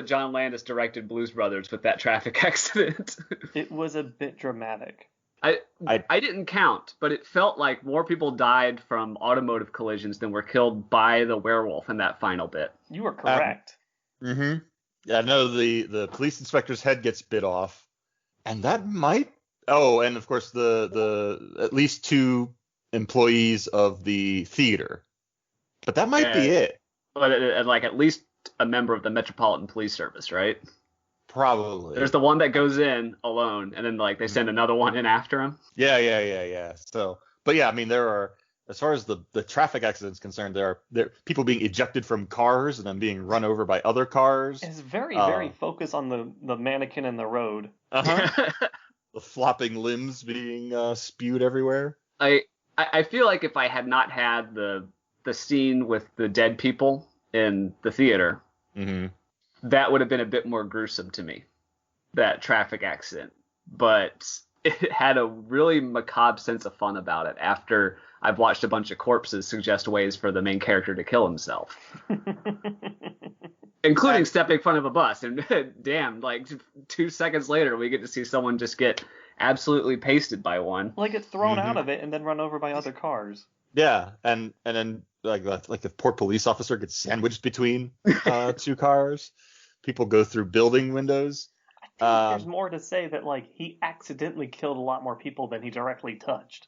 John Landis directed Blues Brothers with that traffic accident. It was a bit dramatic. I didn't count, but it felt like more people died from automotive collisions than were killed by the werewolf in that final bit. You were correct. Yeah, no, the police inspector's head gets bit off, and that might. Oh, and of course the at least 2 employees of the theater, but that might be it. But like at least a member of the Metropolitan Police Service, right? Probably. There's the one that goes in alone, and then like they send another one in after him. Yeah. So, but yeah, I mean, there are, as far as the traffic accidents concerned, there are people being ejected from cars and then being run over by other cars. It's very focused on the mannequin in the road. The flopping limbs being spewed everywhere. I feel like if I had not had the scene with the dead people in the theater, that would have been a bit more gruesome to me, that traffic accident. But it had a really macabre sense of fun about it after I've watched a bunch of corpses suggest ways for the main character to kill himself. Including stepping in front of a bus. And damn, like 2 seconds later, we get to see someone just get absolutely pasted by one. Like get thrown out of it and then run over by other cars. Yeah, and then like the poor police officer gets sandwiched between 2 cars. People go through building windows. I think there's more to say that like he accidentally killed a lot more people than he directly touched.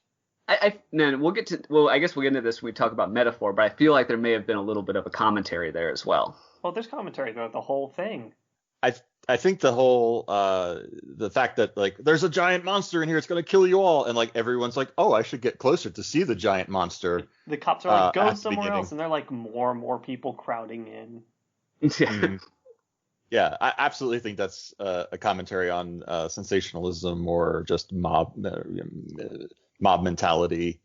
I guess we'll get into this when we talk about metaphor, but I feel like there may have been a little bit of a commentary there as well. Well, there's commentary throughout the whole thing. I think the whole the fact that like there's a giant monster in here, it's gonna kill you all, and like everyone's like, oh, I should get closer to see the giant monster. The cops are like, go somewhere else, and they're like more and more people crowding in. Yeah, I absolutely think that's a commentary on sensationalism or just mob mentality.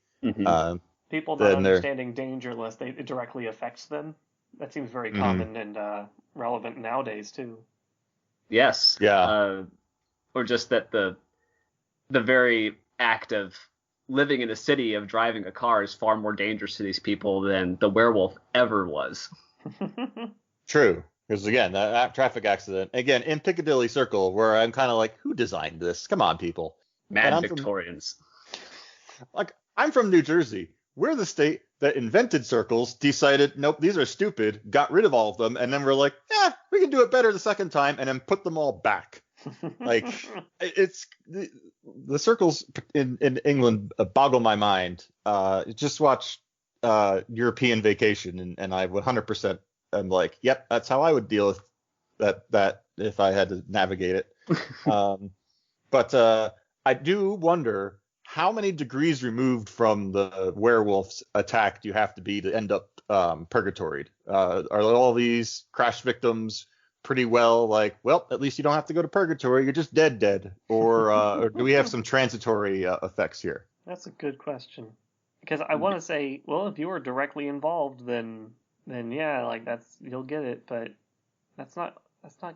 People not understanding danger unless it directly affects them. That seems very common and relevant nowadays too. Yes. Yeah. Or just that the very act of living in a city, of driving a car, is far more dangerous to these people than the werewolf ever was. True. Because again, that traffic accident, again, in Piccadilly Circle, where I'm kind of like, who designed this? Come on, people. Mad Victorians. I'm from New Jersey. We're the state that invented circles, decided, nope, these are stupid, got rid of all of them, and then we're like, we can do it better the second time, and then put them all back. Like, it's the circles in England boggle my mind. Just watch European Vacation, and I 100% am like, yep, that's how I would deal with that if I had to navigate it. But I do wonder how many degrees removed from the werewolf's attack do you have to be to end up purgatoried? Are all these crash victims pretty well like, well, at least you don't have to go to purgatory, you're just dead, or do we have some transitory effects here? That's a good question, because I want to say, well, if you were directly involved, then yeah, like you'll get it, but that's not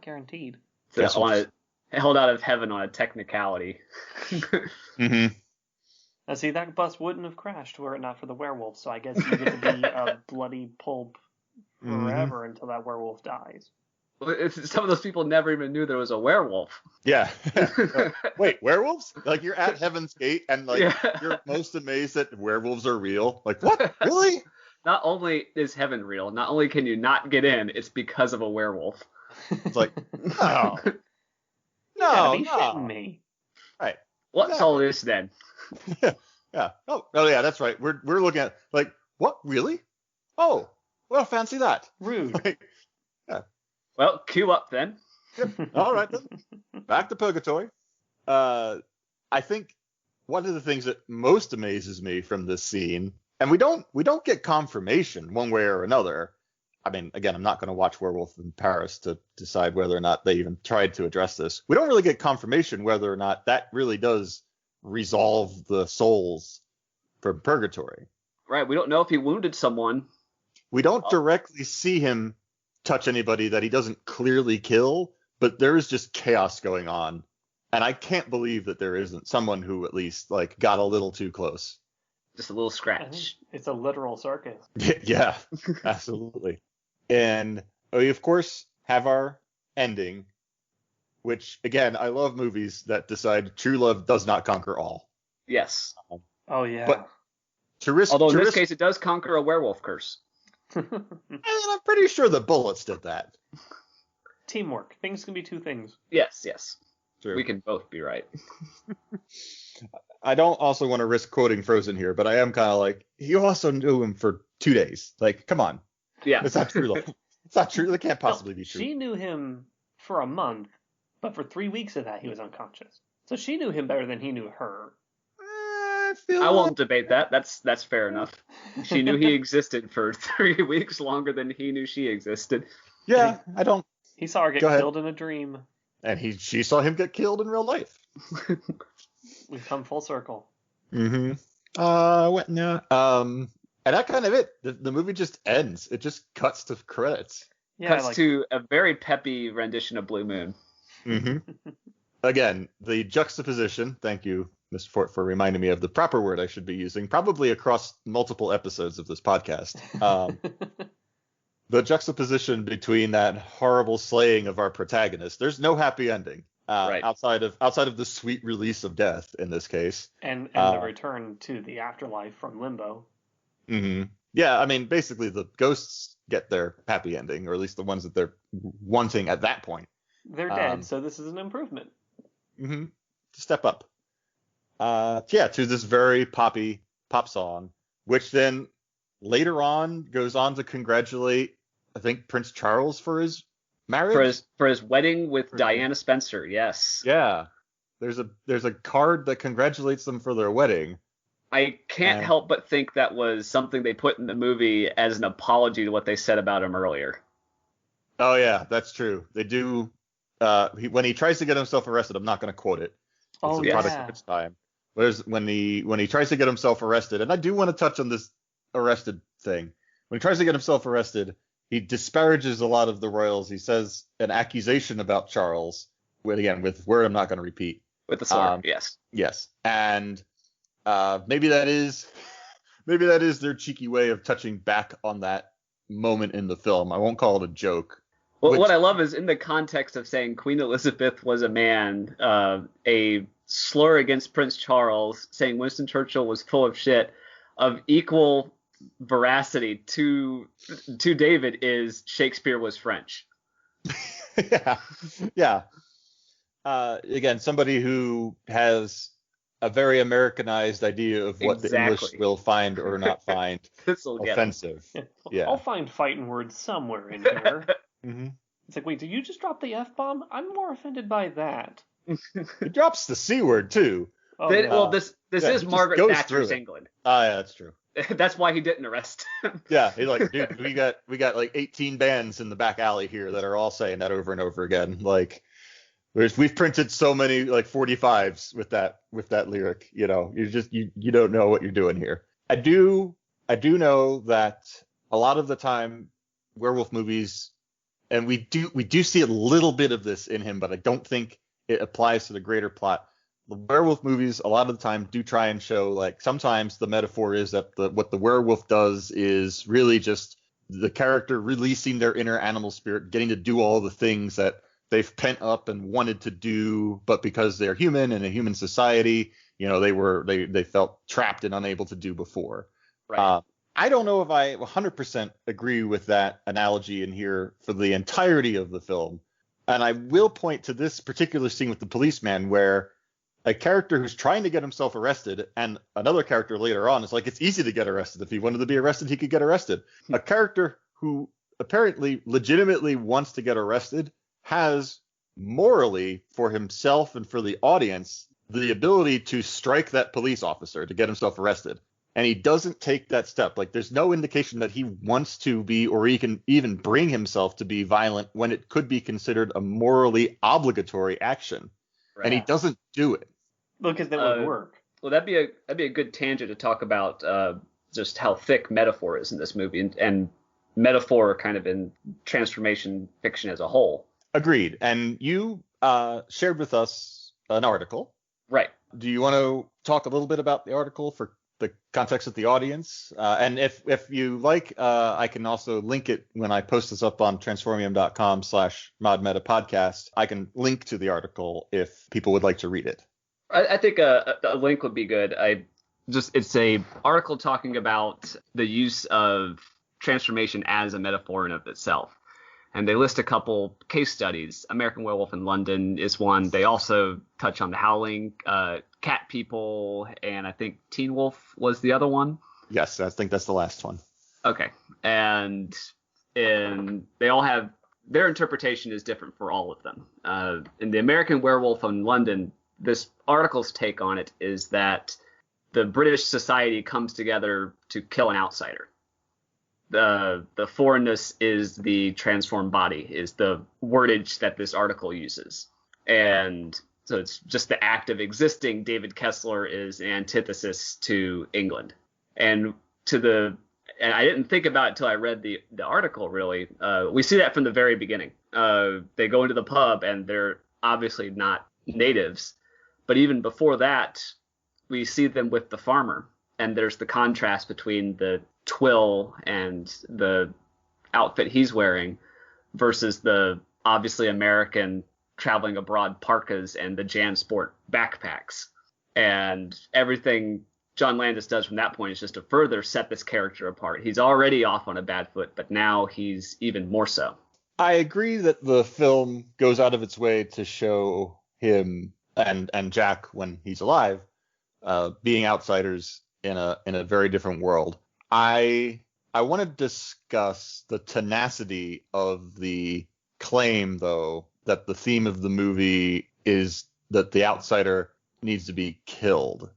guaranteed. So held out of heaven on a technicality. Mm-hmm. Now, see, that bus wouldn't have crashed were it not for the werewolf, so I guess you get to be a bloody pulp forever until that werewolf dies. Some of those people never even knew there was a werewolf. Yeah. Wait, werewolves? Like, you're at Heaven's Gate and you're most amazed that werewolves are real. Like, what? Really? Not only is heaven real, not only can you not get in, it's because of a werewolf. It's like, no. No, be shitting me. Right. What's all this then? Yeah. Oh, yeah, that's right. We're looking at, like, what? Really? Oh, well, fancy that. Rude. Like, yeah. Well, cue up then. All right then. Back to purgatory. I think one of the things that most amazes me from this scene, and we don't get confirmation one way or another. I mean, again, I'm not going to watch Werewolf in Paris to decide whether or not they even tried to address this. We don't really get confirmation whether or not that really does resolve the souls from purgatory. Right. We don't know if he wounded someone. We don't directly see him touch anybody that he doesn't clearly kill, but there is just chaos going on. And I can't believe that there isn't someone who at least like got a little too close. Just a little scratch. It's a literal circus. Yeah, absolutely. And we, of course, have our ending, which, again, I love movies that decide true love does not conquer all. Yes. Oh, yeah. But although in this case, it does conquer a werewolf curse. And I'm pretty sure the bullets did that. Teamwork. Things can be two things. Yes. True. We can both be right. I don't also want to risk quoting Frozen here, but I am kind of like, you also knew him for 2 days. Like, come on. Yeah. It's not true love. It's not true. That can't possibly be true. She knew him for a month, but for 3 weeks of that, he was unconscious. So she knew him better than he knew her. I won't debate that. That's fair enough. She knew he existed for 3 weeks longer than he knew she existed. Yeah, I don't. He saw her get killed in a dream. And she saw him get killed in real life. We've come full circle. Mm-hmm. And that kind of it. The movie just ends. It just cuts to credits. Yeah, cuts to a very peppy rendition of Blue Moon. Mm-hmm. Again, the juxtaposition. Thank you, Mr. Fort, for reminding me of the proper word I should be using, probably across multiple episodes of this podcast. The juxtaposition between that horrible slaying of our protagonist. There's no happy ending. Right. Outside of the sweet release of death in this case. And the return to the afterlife from limbo. Mm-hmm. Yeah, I mean, basically the ghosts get their happy ending, or at least the ones that they're wanting at that point. They're dead, so this is an improvement. Mm-hmm. Step up. To this very poppy pop song, which then later on goes on to congratulate, I think, Prince Charles for his marriage. For his wedding with Diana Spencer, yes. Yeah. There's a card that congratulates them for their wedding. I can't help but think that was something they put in the movie as an apology to what they said about him earlier. Oh yeah, that's true. They do. When he tries to get himself arrested, I'm not going to quote it. It's a product of its time. Whereas when he tries to get himself arrested, and I do want to touch on this arrested thing. When he tries to get himself arrested, he disparages a lot of the royals. He says an accusation about Charles, with word I'm not going to repeat. With the sword, yes. Yes, and maybe that is their cheeky way of touching back on that moment in the film. I won't call it a joke. Well, what I love is in the context of saying Queen Elizabeth was a man, a slur against Prince Charles, saying Winston Churchill was full of shit, of equal veracity to David is Shakespeare was French. Yeah. again, somebody who has a very Americanized idea of what the English will find or not find offensive. Yeah. I'll find fighting words somewhere in here. Mm-hmm. It's like, wait, did you just drop the F-bomb? I'm more offended by that. He drops the C word too. Oh, well, this is Margaret Thatcher's England. Oh, yeah, that's true. That's why he didn't arrest him. Yeah, he's like, dude, we got like 18 bands in the back alley here that are all saying that over and over again. Like, we've printed so many like 45s with that lyric. You know, you don't know what you're doing here. I do know that a lot of the time werewolf movies, and we do see a little bit of this in him, but I don't think it applies to the greater plot. The werewolf movies a lot of the time do try and show, like, sometimes the metaphor is that what the werewolf does is really just the character releasing their inner animal spirit, getting to do all the things that they've pent up and wanted to do, but because they're human in a human society, you know, they felt trapped and unable to do before. Right. I don't know if I 100% agree with that analogy in here for the entirety of the film. And I will point to this particular scene with the policeman where a character who's trying to get himself arrested, and another character later on is like, it's easy to get arrested. If he wanted to be arrested, he could get arrested. A character who apparently legitimately wants to get arrested has morally, for himself and for the audience, the ability to strike that police officer to get himself arrested. And he doesn't take that step. Like, there's no indication that he wants to be, or he can even bring himself to be violent when it could be considered a morally obligatory action. Right. And he doesn't do it. Because that wouldn't work. Well, that'd be a good tangent to talk about just how thick metaphor is in this movie, and metaphor kind of in transformation fiction as a whole. Agreed. And you shared with us an article. Right. Do you want to talk a little bit about the article for the context of the audience? And if you like, I can also link it when I post this up on transformium.com/modmetapodcast. I can link to the article if people would like to read it. I think a link would be good. It's a article talking about the use of transformation as a metaphor in of itself. And they list a couple case studies. American Werewolf in London is one. They also touch on The Howling, Cat People, and I think Teen Wolf was the other one. Yes, I think that's the last one. Okay. And they all have, their interpretation is different for all of them. In the American Werewolf in London, this article's take on it is that the British society comes together to kill an outsider. The foreignness is the transformed body, is the wordage that this article uses. And so it's just the act of existing. David Kessler is an antithesis to England. And I didn't think about it until I read the article, really. We see that from the very beginning. They go into the pub and they're obviously not natives. But even before that, we see them with the farmer. And there's the contrast between the twill and the outfit he's wearing versus the obviously American traveling abroad parkas and the JanSport backpacks. And everything John Landis does from that point is just to further set this character apart. He's already off on a bad foot, but now he's even more so. I agree that the film goes out of its way to show him and Jack, when he's alive, being outsiders in a very different world. I want to discuss the tenacity of the claim, though, that the theme of the movie is that the outsider needs to be killed.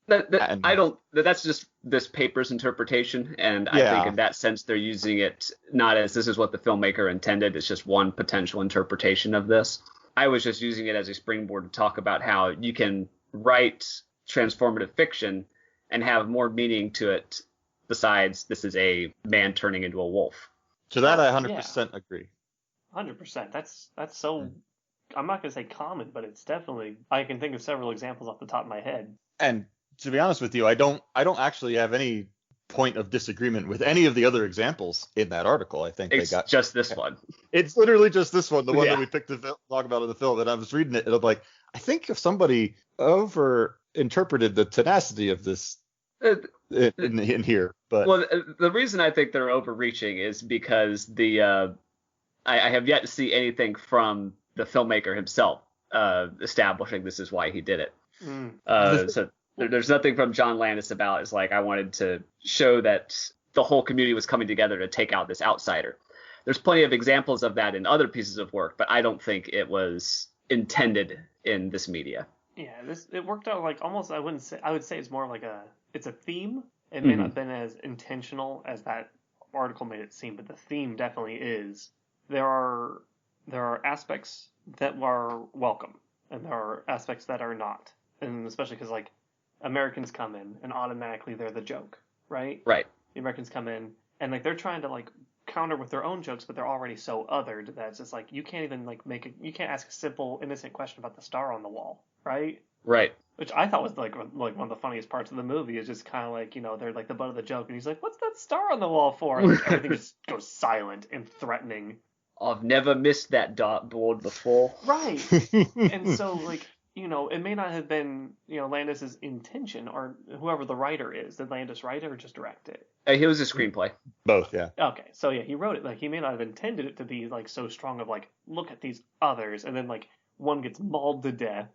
That's just this paper's interpretation, and I think in that sense they're using it not as this is what the filmmaker intended. It's just one potential interpretation of this. I was just using it as a springboard to talk about how you can write transformative fiction and have more meaning to it besides this is a man turning into a wolf. To that, I 100% agree. 100%. That's so, I'm not going to say common, but it's definitely, I can think of several examples off the top of my head. And to be honest with you, I don't actually have any point of disagreement with any of the other examples in that artical. I think it's just this one. It's literally just this one, the one that we picked to talk about in the film. And I was reading it, and I'm like, I think if somebody over-interpreted the tenacity of this in here. But well, the reason I think they're overreaching is because I have yet to see anything from the filmmaker himself establishing this is why he did it. Mm. So there's nothing from John Landis about it's like I wanted to show that the whole community was coming together to take out this outsider. There's plenty of examples of that in other pieces of work, but I don't think it was intended in this media. Yeah, it worked out like almost. I would say it's more like it's a theme. It may not have been as intentional as that article made it seem, but the theme definitely is. There are aspects that are welcome, and there are aspects that are not, and especially because like Americans come in and automatically they're the joke, right? Right. The Americans come in and like they're trying to like counter with their own jokes, but they're already so othered that it's just like you can't even like you can't ask a simple innocent question about the star on the wall, right? Right. Which I thought was like one of the funniest parts of the movie is just kind of like, they're like the butt of the joke and he's like, what's that star on the wall for? And like, everything just goes silent and threatening. I've never missed that dartboard before. Right. And so like, it may not have been, Landis's intention or whoever the writer is. Did Landis write it or just direct it? He was a screenplay. Both, yeah. Okay, so yeah, he wrote it. Like he may not have intended it to be like so strong of like, look at these others, and then like one gets mauled to death,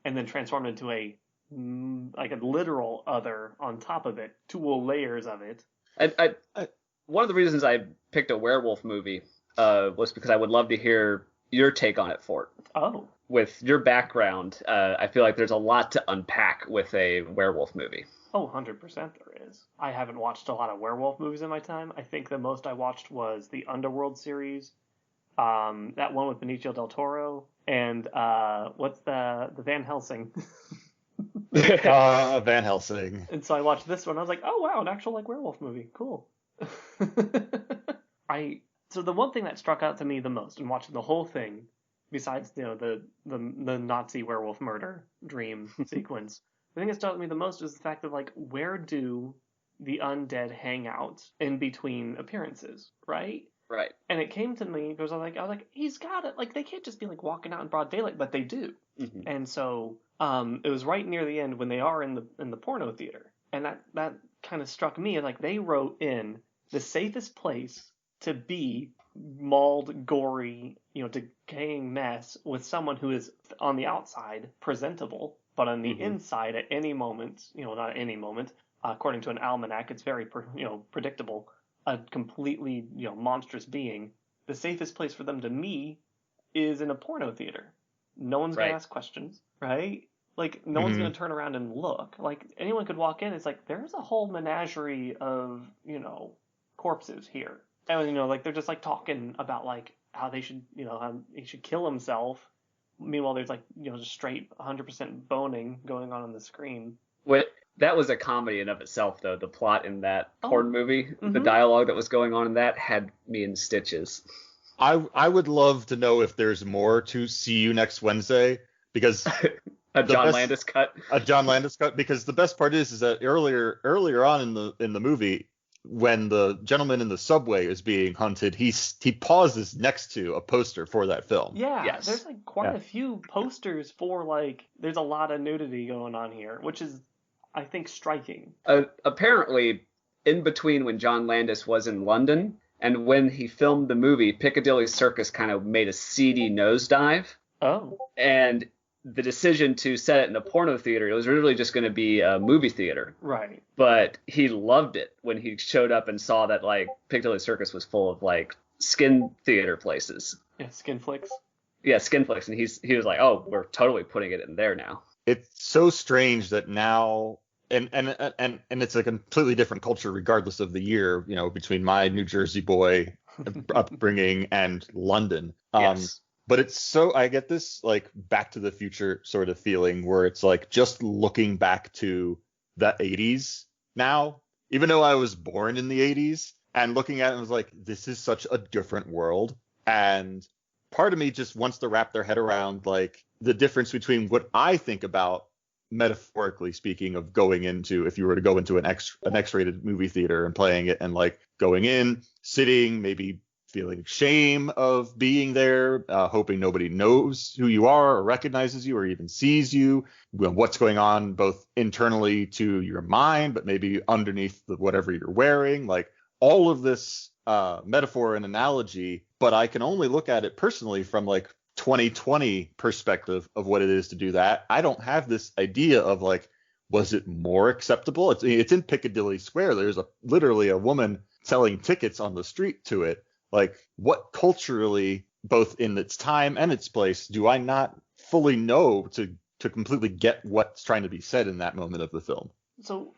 and then transformed into a literal other on top of it, 2 layers of it. One of the reasons I picked a werewolf movie was because I would love to hear your take on it, Fort. Oh. With your background, I feel like there's a lot to unpack with a werewolf movie. Oh, 100% there is. I haven't watched a lot of werewolf movies in my time. I think the most I watched was the Underworld series, that one with Benicio del Toro, and what's the Van Helsing? Van Helsing. And so I watched this one. I was like, oh wow, an actual like werewolf movie. Cool. So the one thing that struck out to me the most in watching the whole thing, besides the Nazi werewolf murder dream sequence, the thing that struck me the most is the fact that like where do the undead hang out in between appearances, right? Right. And it came to me because I was like, he's got it. Like they can't just be like walking out in broad daylight, but they do. Mm-hmm. And so it was right near the end when they are in the porno theater, and that kind of struck me like they wrote in the safest place to be mauled, gory, decaying mess with someone who is on the outside presentable, but on the inside at any moment, not at any moment, according to an almanac, it's very predictable, a completely monstrous being. The safest place for them to meet is in a porno theater. No one's gonna ask questions, right? Like no one's gonna turn around and look. Like anyone could walk in. It's like there's a whole menagerie of corpses here. And like they're just like talking about like how they should how he should kill himself. Meanwhile, there's like just straight 100% boning going on the screen. That was a comedy in of itself, though. The plot in that porn movie, the dialogue that was going on in that had me in stitches. I would love to know if there's more to See You Next Wednesday, because a John Landis cut, because the best part is that earlier on in the movie, when the gentleman in the subway is being hunted, he pauses next to a poster for that film. Yeah, yes. There's like quite a few posters for like there's a lot of nudity going on here, which is I think striking. Apparently, in between when John Landis was in London and when he filmed the movie, Piccadilly Circus kind of made a seedy nosedive. Oh. And the decision to set it in a porno theater, it was really just going to be a movie theater. Right. But he loved it when he showed up and saw that like Piccadilly Circus was full of like skin theater places. Yeah, skin flicks. Yeah, skin flicks. And he was like, oh, we're totally putting it in there now. It's so strange that now, and it's a completely different culture regardless of the year, between my New Jersey boy upbringing and London. Yes. But it's so, I get this like Back to the Future sort of feeling where it's like just looking back to the 80s now, even though I was born in the 80s, and looking at it, I was like, this is such a different world. And part of me just wants to wrap their head around like the difference between what I think about, metaphorically speaking, of going into, if you were to go into an X-rated movie theater and playing it, and like going in, sitting, maybe feeling shame of being there, hoping nobody knows who you are or recognizes you or even sees you, what's going on both internally to your mind, but maybe underneath whatever you're wearing, like all of this metaphor and analogy. But I can only look at it personally from like 2020 perspective of what it is to do that, I don't have this idea of like, was it more acceptable? It's in Piccadilly Square. There's literally a woman selling tickets on the street to it. Like, what culturally, both in its time and its place, do I not fully know to completely get what's trying to be said in that moment of the film? So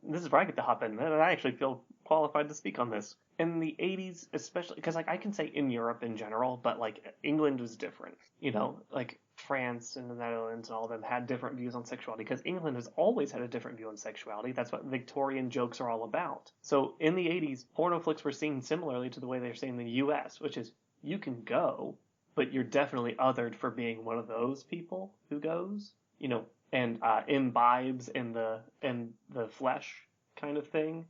this is where I get to hop in, and I actually feel qualified to speak on this. In the 80s, especially, because like I can say in Europe in general, but like England was different. You know, like France and the Netherlands and all of them had different views on sexuality, because England has always had a different view on sexuality. That's what Victorian jokes are all about. So in the 80s, porno flicks were seen similarly to the way they're seen in the US, which is you can go, but you're definitely othered for being one of those people who goes, you know, and imbibes in the flesh kind of thing.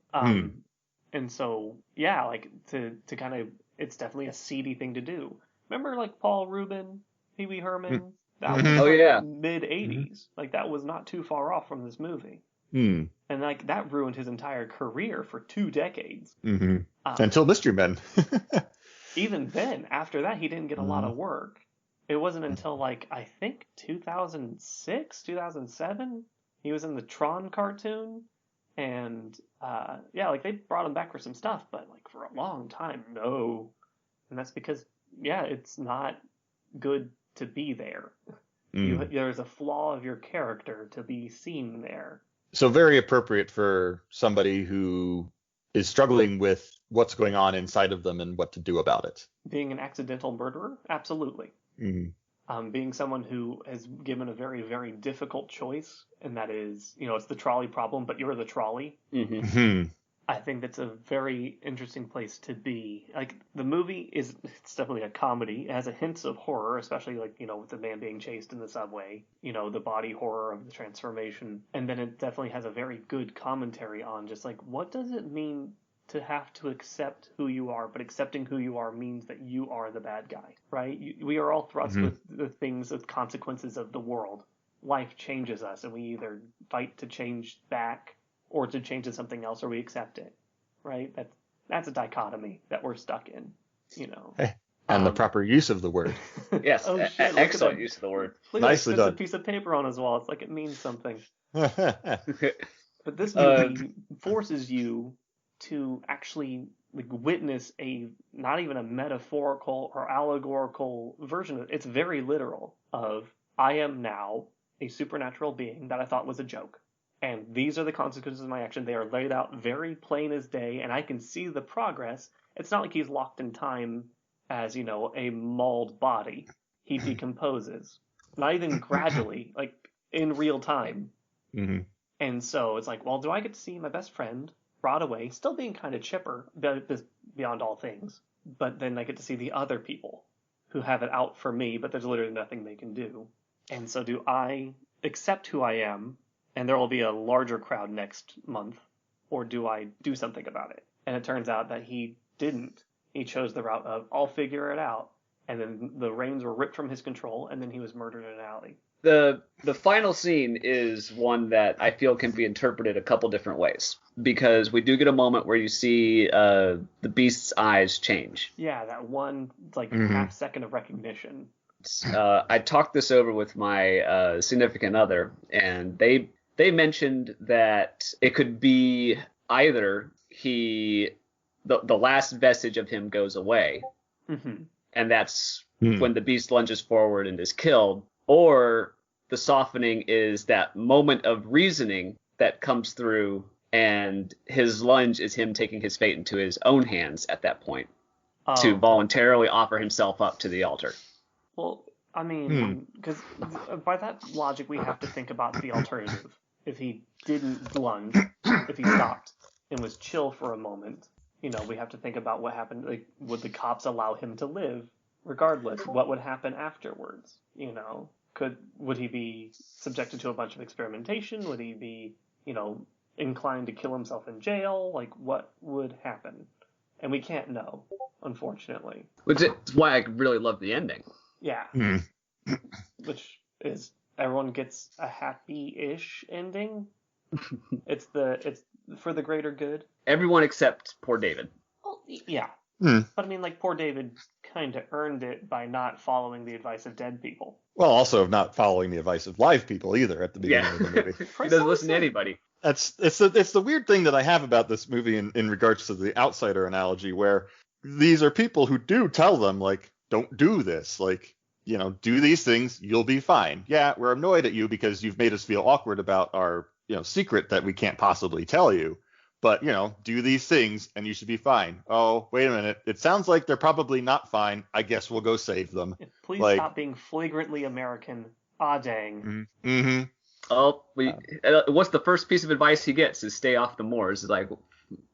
And so, yeah, like to kind of, it's definitely a seedy thing to do. Remember like Paul Rubin, Pee Wee Herman? That was like mid 80s. Like that was not too far off from this movie. And like that ruined his entire career for 2 decades. Until Mystery Men. Even then, after that, he didn't get a lot of work. It wasn't until like, I think 2006, 2007, he was in the Tron cartoon. And yeah, like they brought him back for some stuff, but like for a long time, no. And that's because, yeah, it's not good to be there. There's a flaw of your character to be seen there. So very appropriate for somebody who is struggling with what's going on inside of them and what to do about it. Being an accidental murderer? Absolutely. Being someone who has given a very, very difficult choice, and that is, you know, it's the trolley problem, but you're the trolley. I think that's a very interesting place to be. Like, the movie it's definitely a comedy. It has a hints of horror, especially, like, you know, with the man being chased in the subway, you know, the body horror of the transformation. And then it definitely has a very good commentary on just, like, what does it mean to have to accept who you are, but accepting who you are means that you are the bad guy, right? We are all thrust with the things, with consequences of the world. Life changes us, and we either fight to change back or to change to something else, or we accept it, right? That's a dichotomy that we're stuck in, you know. And the proper use of the word. Yes, excellent use of the word. Look Nicely done. There's a piece of paper on his wall. It's like it means something. But this movie forces you to actually like witness not even a metaphorical or allegorical version of it. It's very literal of, I am now a supernatural being that I thought was a joke. And these are the consequences of my action. They are laid out very plain as day, and I can see the progress. It's not like he's locked in time as, you know, a mauled body. He decomposes. Not even gradually, like in real time. And so it's like, well, do I get to see my best friend rot away, still being kind of chipper beyond all things, but then I get to see the other people who have it out for me, but there's literally nothing they can do. And so do I accept who I am, and there will be a larger crowd next month, or do I do something about it? And it turns out that he didn't. He chose the route of, I'll figure it out. And then the reins were ripped from his control, and then he was murdered in an alley. The final scene is one that I feel can be interpreted a couple different ways, because we do get a moment where you see the beast's eyes change. Yeah, that one like half second of recognition. I talked this over with my significant other, and they mentioned that it could be either the last vestige of him goes away, and that's when the beast lunges forward and is killed, or the softening is that moment of reasoning that comes through, and his lunge is him taking his fate into his own hands at that point to voluntarily offer himself up to the altar. Well, I mean, because by that logic, we have to think about the alternative. If he didn't lunge, if he stopped and was chill for a moment, you know, we have to think about what happened. Like, would the cops allow him to live regardless? What would happen afterwards? You know, would he be subjected to a bunch of experimentation? Would he be, you know, inclined to kill himself in jail? Like, what would happen? And we can't know, unfortunately. Which is why I really love the ending. Yeah. Which is, everyone gets a happy-ish ending. It's for the greater good. Everyone except poor David. Well, yeah. Hmm. But I mean, like, poor David kind of earned it by not following the advice of dead people. Well, also not following the advice of live people either at the beginning of the movie. He doesn't listen to anybody. It's the weird thing that I have about this movie in regards to the outsider analogy, where these are people who do tell them, like, don't do this, like, do these things, you'll be fine. Yeah, we're annoyed at you because you've made us feel awkward about our secret that we can't possibly tell you. But, do these things and you should be fine. Oh, wait a minute. It sounds like they're probably not fine. I guess we'll go save them. Please stop being flagrantly American. Ah, dang. Mm-hmm. Oh, what's the first piece of advice he gets is stay off the moors. It's like,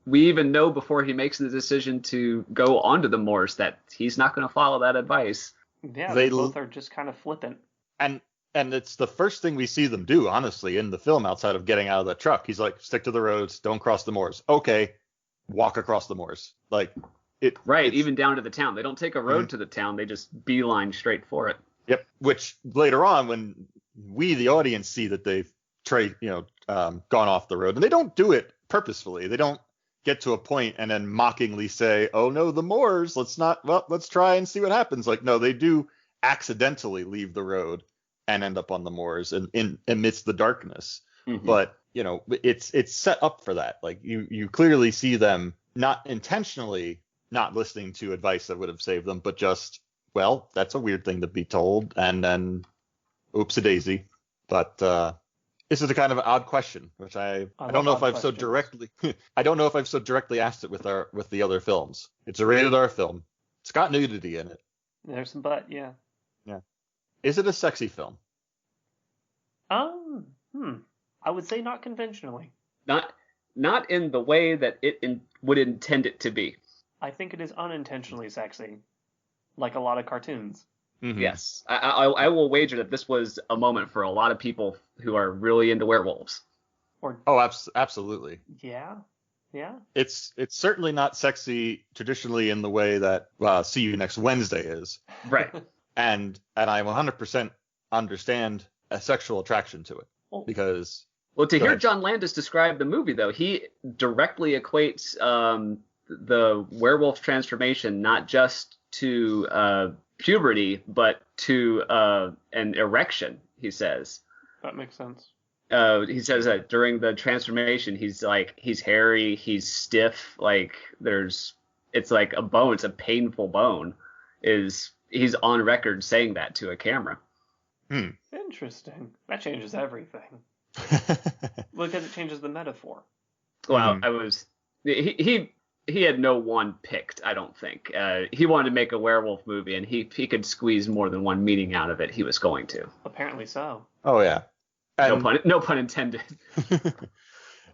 we even know before he makes the decision to go onto the moors that he's not going to follow that advice. Yeah, they both are just kind of flippant. And it's the first thing we see them do, honestly, in the film outside of getting out of the truck. He's like, stick to the roads, don't cross the moors. Okay, walk across the moors. Like it. Right, even down to the town. They don't take a road to the town. They just beeline straight for it. Yep. Which later on, when we, the audience, see that they've gone off the road, and they don't do it purposefully. They don't get to a point and then mockingly say, "Oh no, the moors. Let's try and see what happens." Like, no, they do accidentally leave the road and end up on the moors and in amidst the darkness. Mm-hmm. But it's set up for that. Like you clearly see them not intentionally not listening to advice that would have saved them, but just, well, that's a weird thing to be told, and then oops a daisy. But this is a kind of odd question, which I don't know if I've so directly I don't know if I've so directly asked it with the other films. It's a rated R film. It's got nudity in it. There's some butt, yeah. Yeah. Is it a sexy film? I would say not conventionally. Not in the way that it would intend it to be. I think it is unintentionally sexy, like a lot of cartoons. Mm-hmm. Yes, I will wager that this was a moment for a lot of people who are really into werewolves. Absolutely. Yeah. It's certainly not sexy traditionally in the way that See You Next Wednesday is. Right. And I 100% understand a sexual attraction to it because. Well, to hear John Landis describe the movie, though, he directly equates the werewolf transformation not just to puberty, but to an erection, he says. That makes sense. He says that during the transformation, he's hairy, he's stiff, like it's like a bone, it's a painful bone. He's on record saying that to a camera. Interesting. That changes everything. Because it changes the metaphor. Well, he had no one picked, I don't think. He wanted to make a werewolf movie, and he could squeeze more than one meaning out of it, he was going to. Apparently so. Oh, yeah. No pun intended.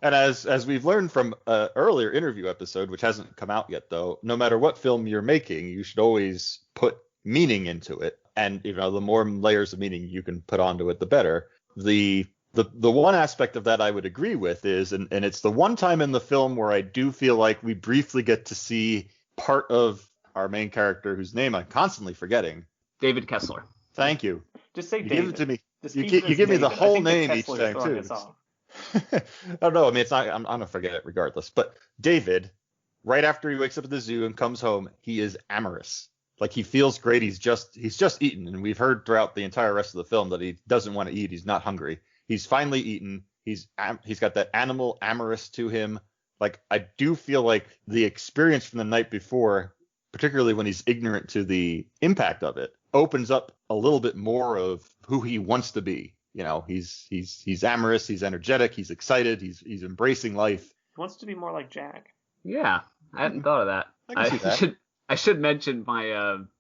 And as we've learned from an earlier interview episode, which hasn't come out yet, though, no matter what film you're making, you should always put meaning into it. And, the more layers of meaning you can put onto it, the better. The one aspect of that I would agree with is, and it's the one time in the film where I do feel like we briefly get to see part of our main character, whose name I'm constantly forgetting. David Kessler. Thank you. Just say you David. Give it to me. You give me the whole name each time, too. I don't know. I mean, it's not. I'm gonna forget it regardless. But David, right after he wakes up at the zoo and comes home, he is amorous. Like, he feels great. He's just eaten, and we've heard throughout the entire rest of the film that he doesn't want to eat. He's not hungry. He's finally eaten. He's got that animal amorous to him. Like, I do feel like the experience from the night before, particularly when he's ignorant to the impact of it, opens up a little bit more of who he wants to be. He's amorous, he's energetic, he's excited, he's embracing life. He wants to be more like Jack. Yeah, I hadn't thought of that. I can see that. I should mention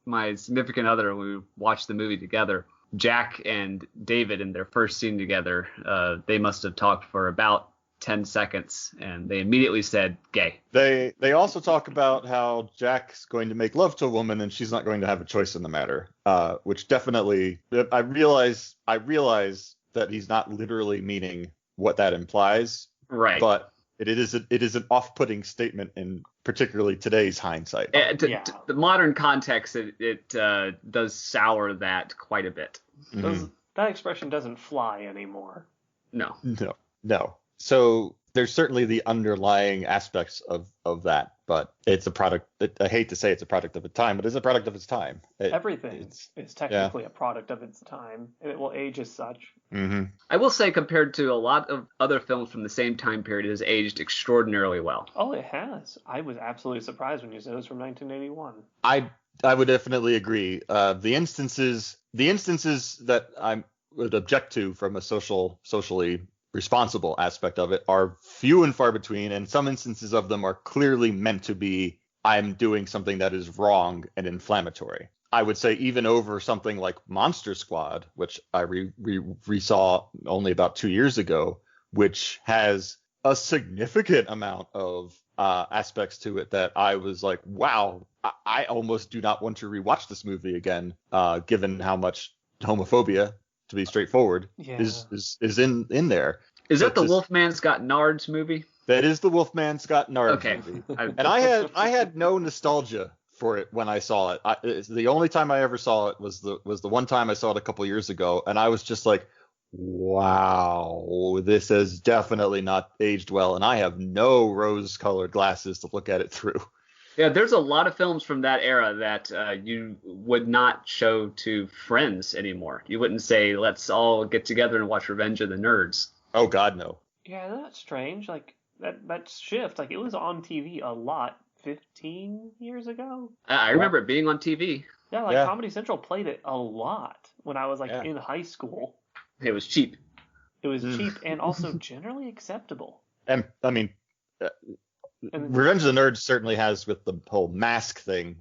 my significant other when we watched the movie together. Jack and David, in their first scene together, they must have talked for about 10 seconds, and they immediately said gay. They also talk about how Jack's going to make love to a woman and she's not going to have a choice in the matter, which definitely, I realize that he's not literally meaning what that implies. Right. But it is an off-putting statement in particularly today's hindsight. The modern context, it does sour that quite a bit. Mm-hmm. That expression doesn't fly anymore. No. So there's certainly the underlying aspects of that. but it's a product. I hate to say it's a product of its time, but it's a product of its time. Everything is technically a product of its time, and it will age as such. Mm-hmm. I will say, compared to a lot of other films from the same time period, it has aged extraordinarily well. Oh, it has. I was absolutely surprised when you said it was from 1981. I would definitely agree. The instances that I would object to from a socially responsible aspect of it are few and far between, and some instances of them are clearly meant to be, I'm doing something that is wrong and inflammatory. I would say even over something like Monster Squad, which I resaw only about 2 years ago, which has a significant amount of aspects to it that I was like, wow, I almost do not want to rewatch this movie again, given how much homophobia, to be straightforward, is in there. Is that the Wolfman's Got Nards movie? That is the Wolfman's Got Nards movie. And I had no nostalgia for it when I saw it. The only time I ever saw it was the one time I saw it a couple years ago, and I was just like, wow, this has definitely not aged well, and I have no rose-colored glasses to look at it through. Yeah, there's a lot of films from that era that you would not show to friends anymore. You wouldn't say, let's all get together and watch Revenge of the Nerds. Oh, God, no. Yeah, that's strange. Like, that shift, like, it was on TV a lot 15 years ago. I remember it being on TV. Yeah, Comedy Central played it a lot when I was, in high school. It was cheap. It was cheap and also generally acceptable. And, I mean... Revenge of the Nerds certainly has, with the whole mask thing,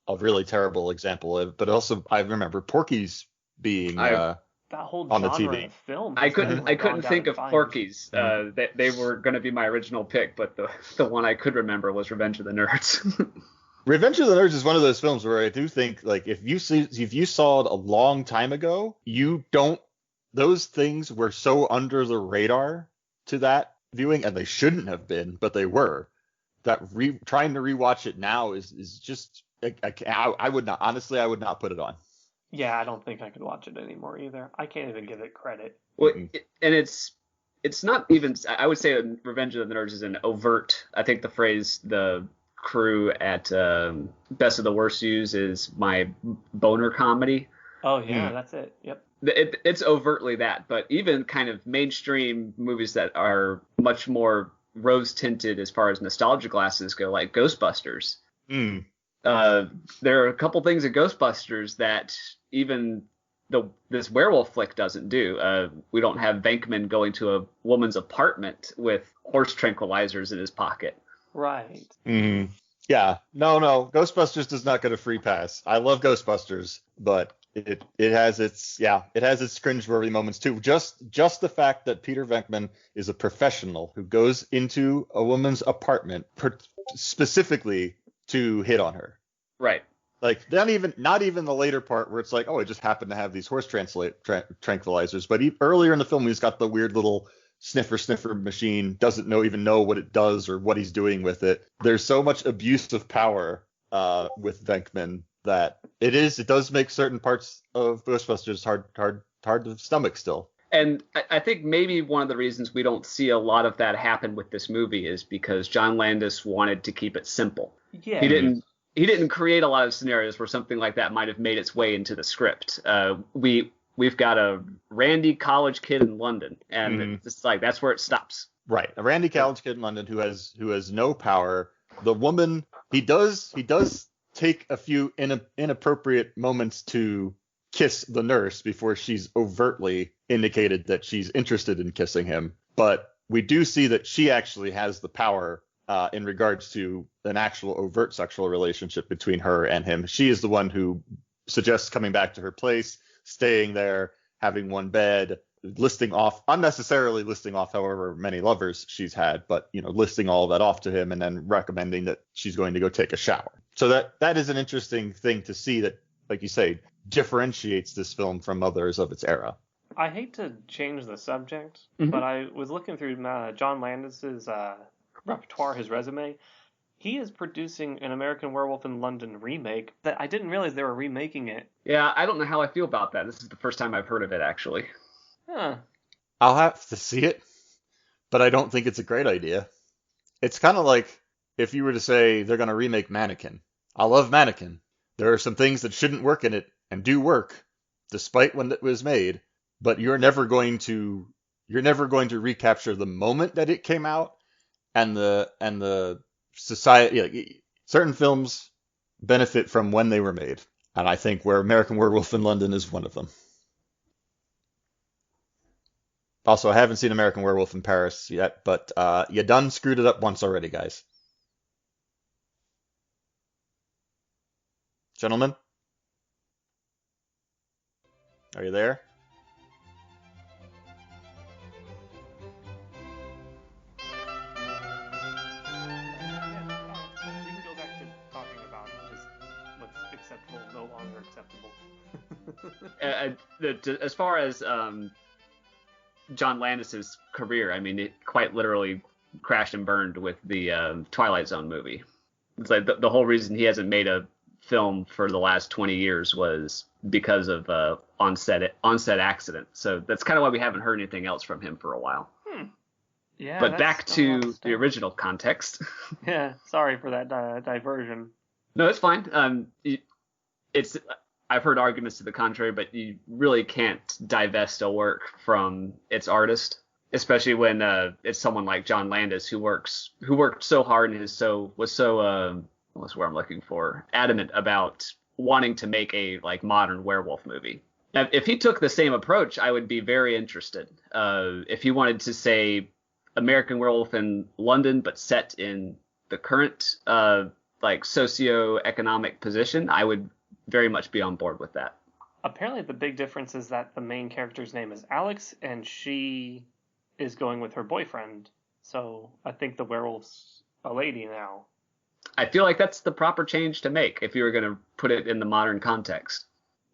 a really terrible example of, but also I remember Porky's being that whole on the genre TV. Of film. I couldn't think of Porky's. They were going to be my original pick, but the one I could remember was Revenge of the Nerds. Revenge of the Nerds is one of those films where I do think, like, if you saw it a long time ago, those things were so under the radar to that viewing, and they shouldn't have been, but they were. That trying to rewatch it now is just I would not put it on. Yeah, I don't think I could watch it anymore either. I can't even give it credit. Well, and it's not even. I would say Revenge of the Nerds is an overt. I think the phrase the crew at Best of the Worst use is my boner comedy. Oh yeah, that's it. Yep. It's overtly that, but even kind of mainstream movies that are much more rose tinted as far as nostalgia glasses go, like Ghostbusters. There are a couple things in Ghostbusters that even this werewolf flick doesn't do. We don't have Venkman going to a woman's apartment with horse tranquilizers in his pocket. Right. Yeah. No. Ghostbusters does not get a free pass. I love Ghostbusters, but it has its cringeworthy moments too. Just the fact that Peter Venkman is a professional who goes into a woman's apartment specifically to hit on her. Right. Like not even the later part where it's like, oh, it just happened to have these horse tranquilizers. But earlier in the film, he's got the weird little sniffer machine, doesn't even know what it does or what he's doing with it. There's so much abuse of power with Venkman that it does make certain parts of Ghostbusters hard to stomach still. And I think maybe one of the reasons we don't see a lot of that happen with this movie is because John Landis wanted to keep it simple. Yeah. He didn't create a lot of scenarios where something like that might have made its way into the script. We've got a randy college kid in London, and it's like that's where it stops. Right, a randy college kid in London who has no power. The woman, he does take a few inappropriate moments to kiss the nurse before she's overtly indicated that she's interested in kissing him. But we do see that she actually has the power in regards to an actual overt sexual relationship between her and him. She is the one who suggests coming back to her place, staying there, having one bed, unnecessarily listing off however many lovers she's had, but listing all of that off to him and then recommending that she's going to go take a shower. So that is an interesting thing to see that, like you say, differentiates this film from others of its era. I hate to change the subject, but I was looking through John Landis's repertoire, his resume. He is producing an American Werewolf in London remake that I didn't realize they were remaking it. Yeah, I don't know how I feel about that. This is the first time I've heard of it, actually. Huh. I'll have to see it, but I don't think it's a great idea. It's kind of like if you were to say they're going to remake Mannequin, I love Mannequin. There are some things that shouldn't work in it and do work, despite when it was made. But you're never going to recapture the moment that it came out and the society. Certain films benefit from when they were made, and I think where American Werewolf in London is one of them. Also, I haven't seen American Werewolf in Paris yet, but you done screwed it up once already, guys. Gentlemen, are you there? No longer acceptable. As far as John Landis's career, I mean, it quite literally crashed and burned with the Twilight Zone movie. It's like the whole reason he hasn't made a film for the last 20 years was because of on-set accident. So that's kind of why we haven't heard anything else from him for a while. Yeah. But back to the original context. Yeah, sorry for that diversion. No, it's fine. I've heard arguments to the contrary, but you really can't divest a work from its artist, especially when it's someone like John Landis who worked so hard and what's the word I'm looking for, adamant about wanting to make a modern werewolf movie. Now, if he took the same approach, I would be very interested. If he wanted to say American Werewolf in London, but set in the current socio-economic position, I would very much be on board with that. Apparently the big difference is that the main character's name is Alex and she is going with her boyfriend. So I think the werewolf's a lady now. I feel like that's the proper change to make if you were going to put it in the modern context.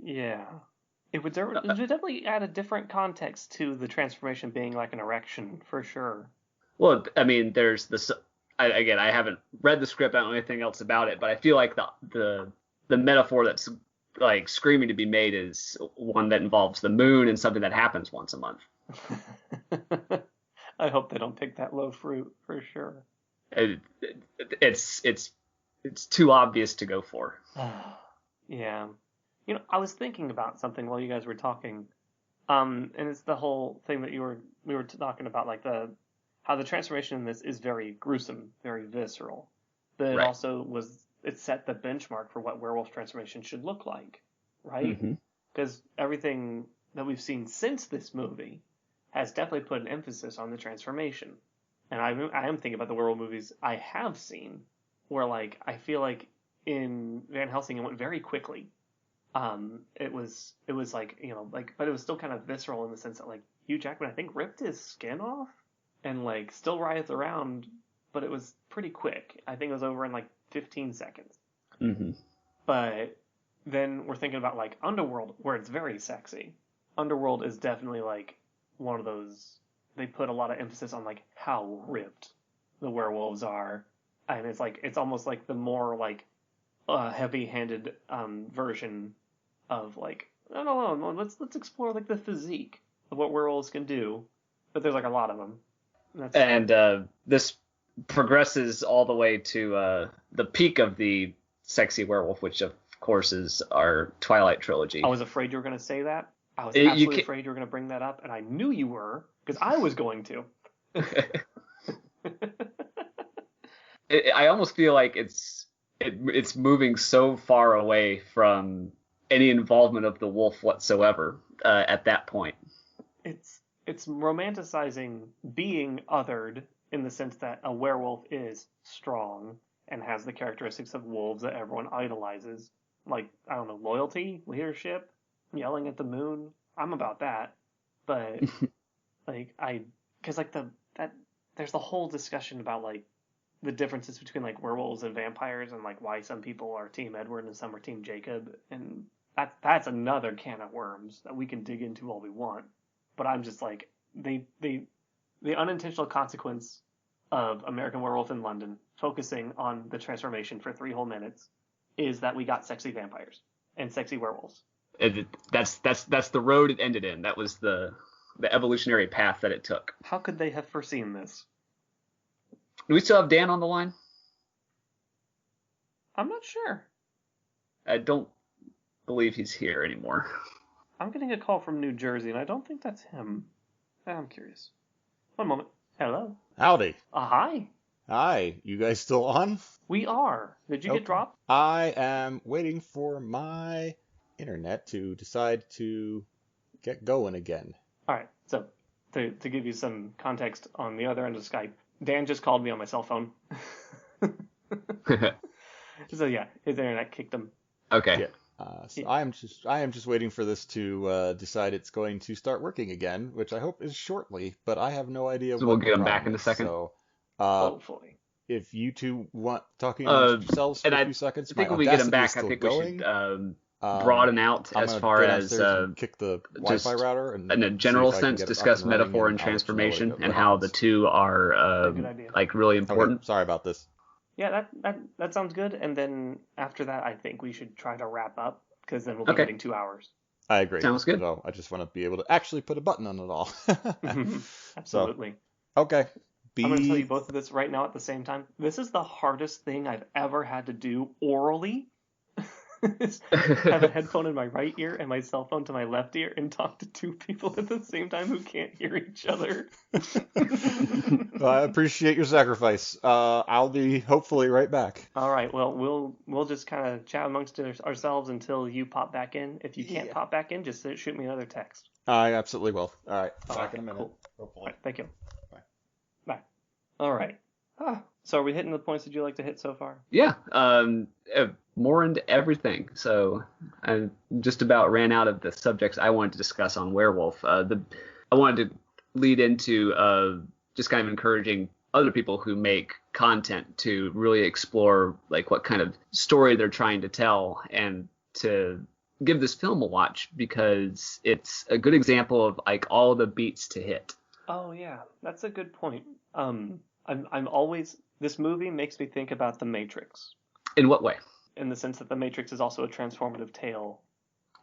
Yeah. It would definitely add a different context to the transformation being like an erection, for sure. Well, I mean, there's this... Again, I haven't read the script, I don't know anything else about it, but I feel like the metaphor that's screaming to be made is one that involves the moon and something that happens once a month. I hope they don't pick that low fruit, for sure. It's too obvious to go for. Yeah. I was thinking about something while you guys were talking, and it's the whole thing that we were talking about, how the transformation in this is very gruesome, very visceral. But it also it set the benchmark for what werewolf transformation should look like, right? Because everything that we've seen since this movie has definitely put an emphasis on the transformation. And I am thinking about the werewolf movies I have seen, where I feel like in Van Helsing it went very quickly. It was but it was still kind of visceral in the sense that Hugh Jackman I think ripped his skin off and still writhes around, but it was pretty quick. I think it was over in 15 seconds. Mm-hmm. But then we're thinking about Underworld, where it's very sexy. Underworld is definitely one of those. They put a lot of emphasis on how ripped the werewolves are, and it's almost the more heavy-handed version of no, let's explore the physique of what werewolves can do. But there's a lot of them. This progresses all the way to the peak of the sexy werewolf, which of course is our Twilight trilogy. I was afraid you were going to say that. I was absolutely afraid you were going to bring that up, and I knew you were, because I was going to. I almost feel like it's moving so far away from any involvement of the wolf whatsoever at that point. It's romanticizing being othered in the sense that a werewolf is strong and has the characteristics of wolves that everyone idolizes. I don't know, loyalty, leadership, yelling at the moon. I'm about that. But because there's the whole discussion about the differences between werewolves and vampires and why some people are Team Edward and some are Team Jacob, and that's another can of worms that we can dig into all we want. But I'm just the unintentional consequence of American Werewolf in London focusing on the transformation for 3 whole minutes is that we got sexy vampires and sexy werewolves. That's the road it ended in. That was the evolutionary path that it took. How could they have foreseen this? Do we still have Dan on the line? I'm not sure. I don't believe he's here anymore. I'm getting a call from New Jersey, and I don't think that's him. I'm curious. One moment. Hello. Howdy. Hi. Hi. You guys still on? We are. Did you get dropped? I am waiting for my internet to decide to get going again. All right. So, to give you some context on the other end of Skype, Dan just called me on my cell phone. So yeah, his internet kicked him. Okay. Yeah. So I am just waiting for this to decide it's going to start working again, which I hope is shortly, but I have no idea. So we'll get him back in a second. So, hopefully. If you two want talking amongst yourselves for a few seconds, I think when we get him back, I think we should broaden out as far as kick the Wi-Fi router and in a general sense discuss metaphor and transformation and how the two are like really important. Okay, sorry about this. Yeah, that sounds good. And then after that, I think we should try to wrap up because then we'll be getting 2 hours. I agree. Sounds good. So I just want to be able to actually put a button on it all. Absolutely. So, okay. I'm going to tell you both of this right now at the same time. This is the hardest thing I've ever had to do orally. Have a headphone in my right ear and my cell phone to my left ear and talk to two people at the same time who can't hear each other. I appreciate your sacrifice. I'll be hopefully right back. All right. Well, we'll just kind of chat amongst ourselves until you pop back in. If you can't pop back in, just shoot me another text. I absolutely will. All right. Back in a minute. Cool. Hopefully. All right, thank you. Bye. All right. So are we hitting the points that you like to hit so far? Yeah. More into everything. So I just about ran out of the subjects I wanted to discuss on Werewolf. I wanted to lead into just kind of encouraging other people who make content to really explore like what kind of story they're trying to tell and to give this film a watch because it's a good example of like all the beats to hit. Oh yeah, that's a good point. I'm always, this movie makes me think about The Matrix. In what way? In the sense that The Matrix is also a transformative tale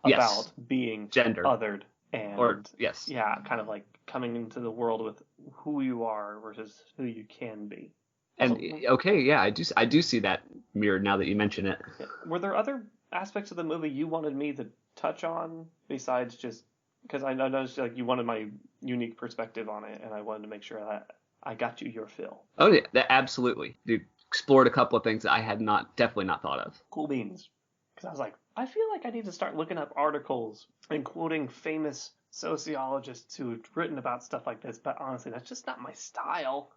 about being gender othered and kind of like coming into the world with who you are versus who you can be. And I do see that mirrored now that you mention it. Were there other aspects of the movie you wanted me to touch on besides just because I noticed like you wanted my unique perspective on it and I wanted to make sure that I got you your fill. Oh yeah, absolutely. Dude, explored a couple of things that I had definitely not thought of. Cool beans. Because I was like, I feel like I need to start looking up articles and quoting famous sociologists who've written about stuff like this, but honestly, that's just not my style.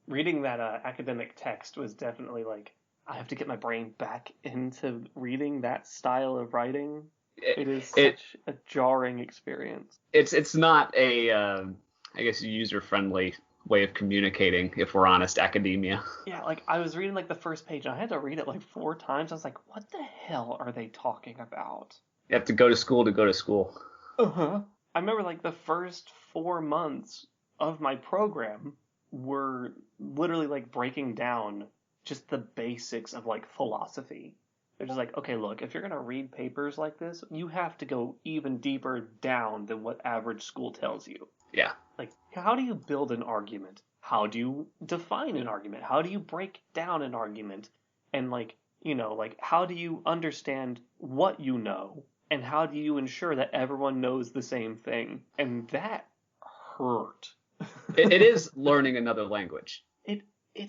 Reading that academic text was definitely like, I have to get my brain back into reading that style of writing. It is such a jarring experience. It's not a, I guess, user-friendly way of communicating, if we're honest, academia. Yeah, like I was reading like the first page and I had to read it like 4 times. I was like, what the hell are they talking about? You have to go to school to go to school. Uh-huh. I remember like the first 4 months of my program were literally like breaking down just the basics of like philosophy. They're just like, okay, look, if you're going to read papers like this, you have to go even deeper down than what average school tells you. Yeah. Like, how do you build an argument? How do you define an argument? How do you break down an argument? And like, you know, like how do you understand what you know? And how do you ensure that everyone knows the same thing? And that hurt. It is learning another language. It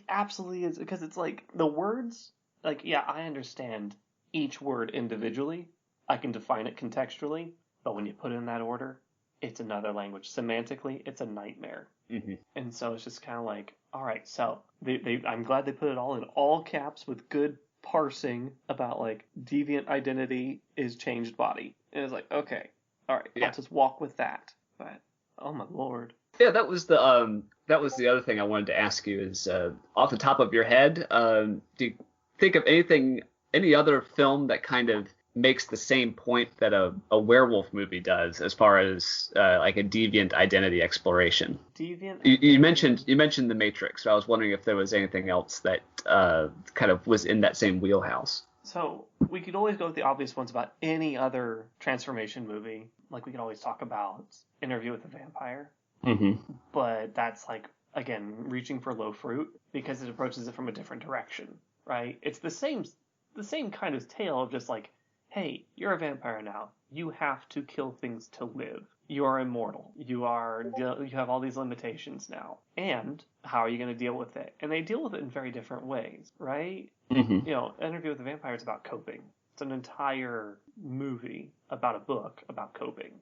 absolutely is, because it's like the words, like, yeah, I understand each word individually. I can define it contextually, but when you put it in that order, it's another language. Semantically, it's a nightmare. Mm-hmm. And so it's just kind of like, all right, so I'm glad they put it all in all caps with good parsing about like deviant identity is changed body. And it's like, okay, all right, I'll just walk with that. But oh my lord. Yeah, that was the other thing I wanted to ask you is off the top of your head, do you think of any other film that kind of makes the same point that a werewolf movie does as far as like a deviant identity exploration? You mentioned The Matrix, so I was wondering if there was anything else that kind of was in that same wheelhouse. So we could always go with the obvious ones about any other transformation movie. Like we could always talk about Interview with the Vampire. Mm-hmm. But that's like, again, reaching for low fruit because it approaches it from a different direction, right? It's the same kind of tale of just like, hey, you're a vampire now. You have to kill things to live. You are immortal. You have all these limitations now. And how are you going to deal with it? And they deal with it in very different ways, right? Mm-hmm. You know, Interview with the Vampire is about coping. It's an entire movie about a book about coping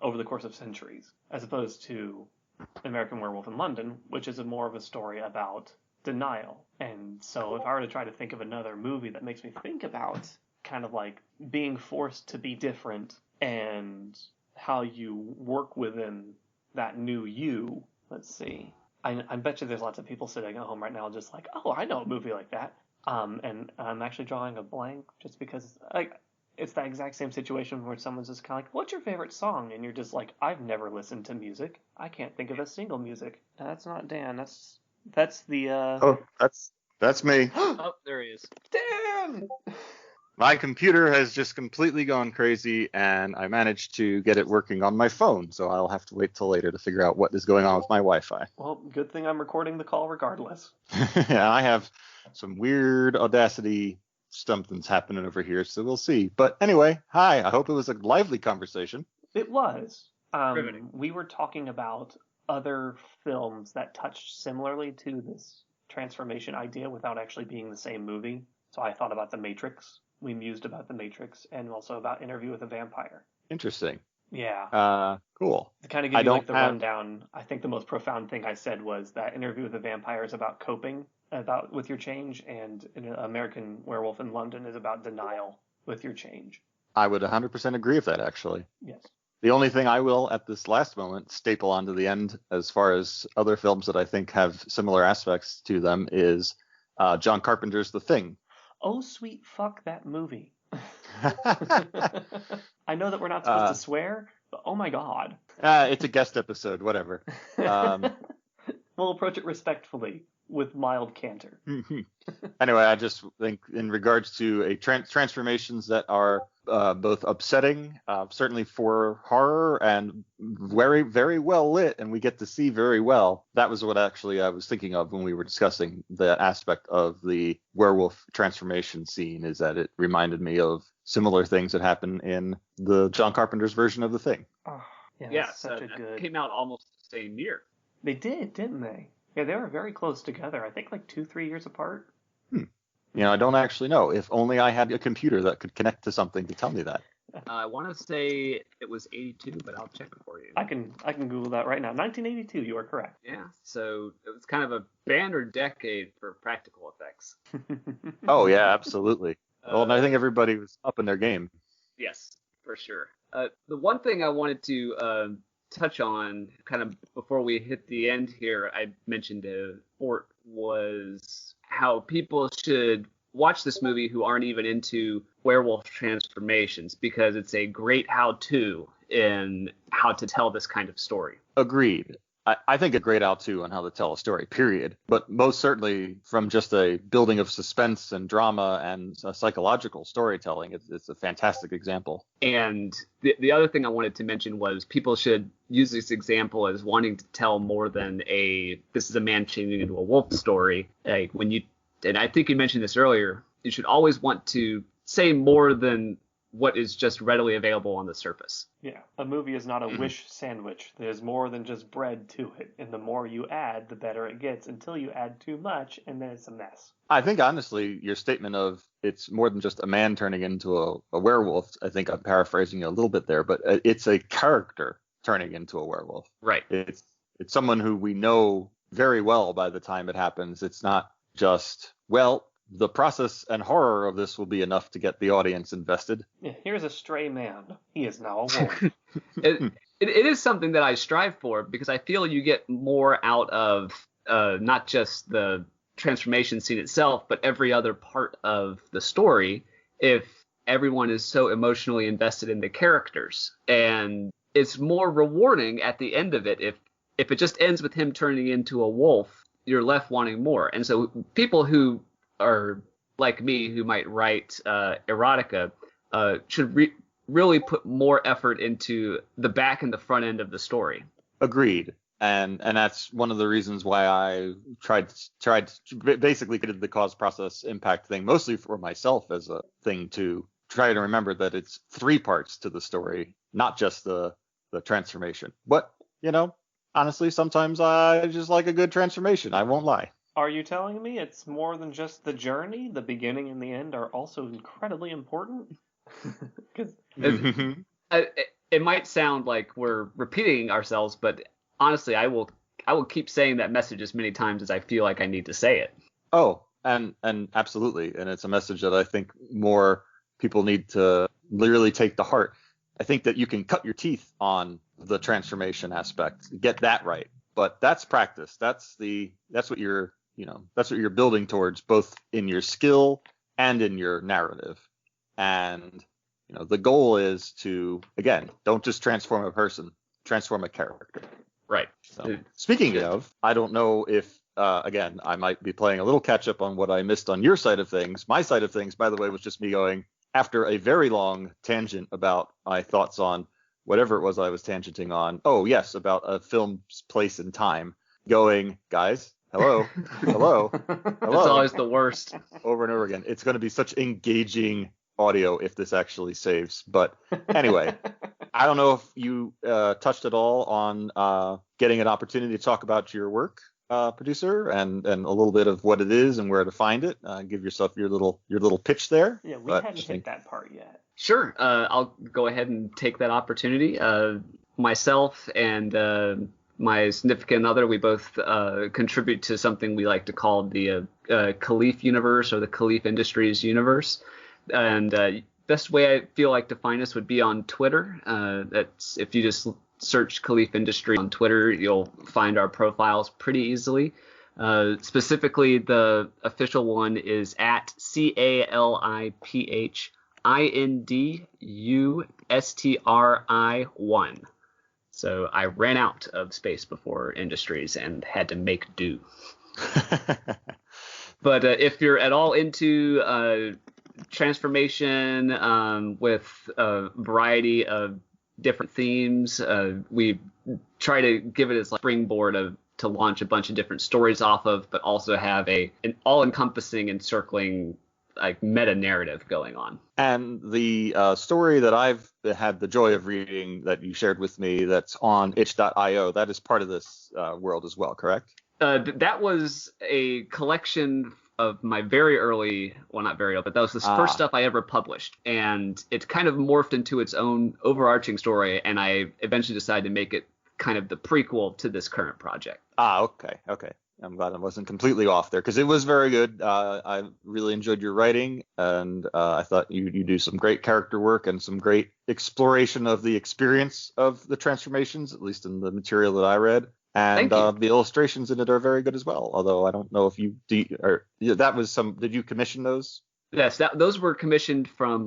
over the course of centuries, as opposed to American Werewolf in London, which is more of a story about denial. And so if I were to try to think of another movie that makes me think about kind of like being forced to be different and how you work within that new you, let's see. I bet you there's lots of people sitting at home right now just like, oh, I know a movie like that. And I'm actually drawing a blank just because it's that exact same situation where someone's just kind of like, what's your favorite song? And you're just like, I've never listened to music. I can't think of a single music. That's not Dan. That's the... Oh, that's me. Oh, there he is. Dan! My computer has just completely gone crazy, and I managed to get it working on my phone, so I'll have to wait till later to figure out what is going on with my Wi-Fi. Well, good thing I'm recording the call regardless. Yeah, I have some weird Audacity something's happening over here, so we'll see. But anyway, hi. I hope it was a lively conversation. It was. Riveting. We were talking about other films that touched similarly to this transformation idea without actually being the same movie. So I thought about The Matrix. We mused about The Matrix and also about Interview with a Vampire. Interesting. Yeah. Cool. To kind of give you like the rundown, I think the most profound thing I said was that Interview with a Vampire is about coping with your change, and American Werewolf in London is about denial with your change. I would 100% agree with that, actually. Yes. The only thing I will, at this last moment, staple onto the end as far as other films that I think have similar aspects to them is John Carpenter's The Thing. Oh, sweet fuck that movie. I know that we're not supposed to swear, but oh my god. It's a guest episode, whatever. We'll approach it respectfully with mild candor. Anyway, I just think in regards to transformations that are both upsetting, certainly for horror, and very, very well lit, and we get to see very well. That was what actually I was thinking of when we were discussing the aspect of the werewolf transformation scene, is that it reminded me of similar things that happen in the John Carpenter's version of The Thing. Oh, Yeah, such a good... came out almost the same year. They did, didn't they? Yeah, they were very close together. I think like 2-3 years apart. You know, I don't actually know. If only I had a computer that could connect to something to tell me that. I want to say it was 82, but I'll check it for you. I can Google that right now. 1982, you are correct. Yeah, so it was kind of a banner decade for practical effects. Oh, yeah, absolutely. Well, and I think everybody was up in their game. Yes, for sure. The one thing I wanted to touch on kind of before we hit the end here, I mentioned to Fort, was how people should watch this movie who aren't even into werewolf transformations, because it's a great how-to in how to tell this kind of story. Agreed. I think a great how-to on how to tell a story, period. But most certainly from just a building of suspense and drama and psychological storytelling, it's a fantastic example. And the other thing I wanted to mention was people should use this example as wanting to tell more than this is a man changing into a wolf story. Like and I think you mentioned this earlier, you should always want to say more than what is just readily available on the surface. Yeah, a movie is not a wish sandwich. There's more than just bread to it, and the more you add, the better it gets, until you add too much, and then it's a mess. I think, honestly, your statement of it's more than just a man turning into a werewolf, I think I'm paraphrasing you a little bit there, but it's a character turning into a werewolf. Right. It's someone who we know very well by the time it happens. It's not just, well, the process and horror of this will be enough to get the audience invested. Yeah, here's a stray man. He is now a wolf. It is something that I strive for, because I feel you get more out of not just the transformation scene itself, but every other part of the story if everyone is so emotionally invested in the characters. And it's more rewarding at the end of it. If it just ends with him turning into a wolf, you're left wanting more. And so people who are like me, who might write erotica, should really put more effort into the back and the front end of the story. Agreed. And that's one of the reasons why I tried to basically did the cause process impact thing, mostly for myself as a thing to try to remember that it's 3 parts to the story, not just the transformation. But, honestly, sometimes I just like a good transformation. I won't lie. Are you telling me it's more than just the journey? The beginning and the end are also incredibly important? Because it might sound like we're repeating ourselves, but honestly, I will keep saying that message as many times as I feel like I need to say it. Oh, and absolutely. And it's a message that I think more people need to literally take to heart. I think that you can cut your teeth on the transformation aspect, get that right. But that's practice. That's what you're building towards, both in your skill and in your narrative. And the goal is to, again, don't just transform a person, transform a character. Right. So, speaking of, I don't know if, again, I might be playing a little catch up on what I missed on your side of things. My side of things, by the way, was just me going, after a very long tangent about my thoughts on whatever it was I was tangenting on. Oh, yes, about a film's place and time. Going, guys, hello. It's always the worst. Over and over again. It's going to be such engaging audio if this actually saves. But anyway, I don't know if you touched at all on getting an opportunity to talk about your work, producer, and a little bit of what it is and where to find it. Give yourself your little pitch there. Yeah, we hadn't hit that part yet. Sure. I'll go ahead and take that opportunity. Myself and my significant other, we both contribute to something we like to call the Khalif universe, or the Khalif Industries universe. And best way I feel like to find us would be on Twitter. That's if you just search Khalif Industries on Twitter, you'll find our profiles pretty easily. Specifically, the official one is at CALIPHINDUSTRI1. So I ran out of space before Industries and had to make do. But if you're at all into transformation with a variety of different themes, we try to give it as a springboard to launch a bunch of different stories off of, but also have an all-encompassing, encircling meta narrative going on. And the story that I've had the joy of reading that you shared with me, that's on itch.io, that is part of this world as well, correct? That was a collection of my very early, well, not very early, but that was the first stuff I ever published. And it kind of morphed into its own overarching story, and I eventually decided to make it kind of the prequel to this current project. Okay. I'm glad I wasn't completely off there, because it was very good. I really enjoyed your writing, and I thought you do some great character work and some great exploration of the experience of the transformations, at least in the material that I read. And the illustrations in it are very good as well. Although I don't know if did you commission those? Yes, those were commissioned from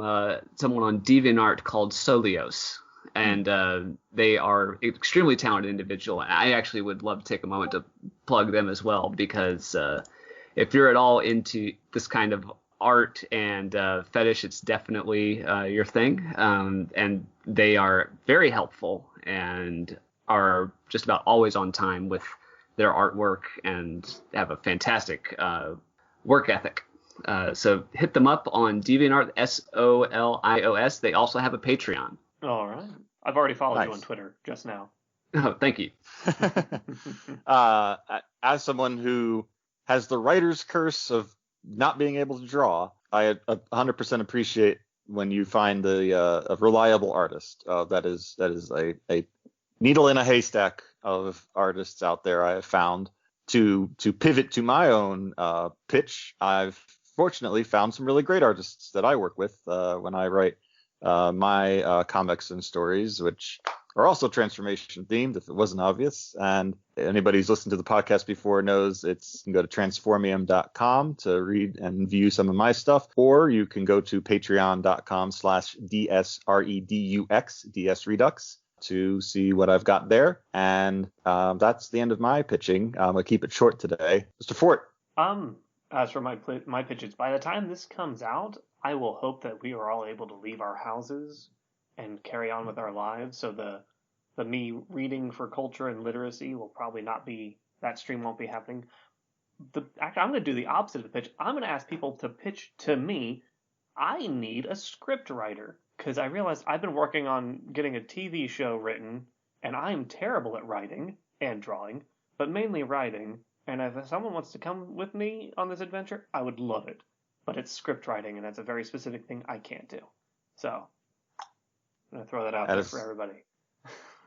someone on DeviantArt called Solios. And they are extremely talented individual. I actually would love to take a moment to plug them as well, because if you're at all into this kind of art and fetish, it's definitely your thing. And they are very helpful and are just about always on time with their artwork and have a fantastic work ethic. So hit them up on DeviantArt, Solios. They also have a Patreon. All right. I've already followed you on Twitter just now. Oh, thank you. As someone who has the writer's curse of not being able to draw, I 100% appreciate when you find a reliable artist. That is a needle in a haystack of artists out there I have found. To pivot to my own pitch, I've fortunately found some really great artists that I work with when I write my comics and stories, which are also transformation themed, if it wasn't obvious. And anybody who's listened to the podcast before knows you can go to transformium.com to read and view some of my stuff, or you can go to patreon.com/DSREDUX to see what I've got there. And that's the end of my pitching. I'm gonna keep it short today. Mr. Fort. As for my pitches, by the time this comes out, I will hope that we are all able to leave our houses and carry on with our lives. So the the me reading for culture and literacy will probably not be, that stream won't be happening. Actually, I'm going to do the opposite of the pitch. I'm going to ask people to pitch to me. I need a script writer, because I realized I've been working on getting a TV show written, and I'm terrible at writing and drawing, but mainly writing. And if someone wants to come with me on this adventure, I would love it. But it's script writing, and that's a very specific thing I can't do. So I'm going to throw that out there for everybody.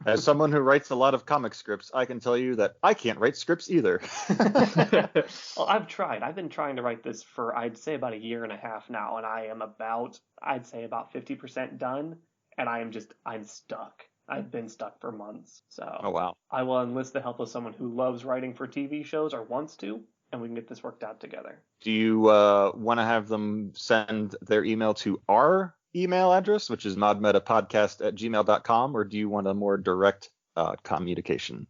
As someone who writes a lot of comic scripts, I can tell you that I can't write scripts either. Well, I've tried. I've been trying to write this for, I'd say, about a year and a half now, and I am about 50% done, and I'm stuck. I've been stuck for months. So oh, wow. I will enlist the help of someone who loves writing for TV shows or wants to, and we can get this worked out together. Do you want to have them send their email to our email address, which is modmetapodcast@gmail.com, or do you want a more direct communication?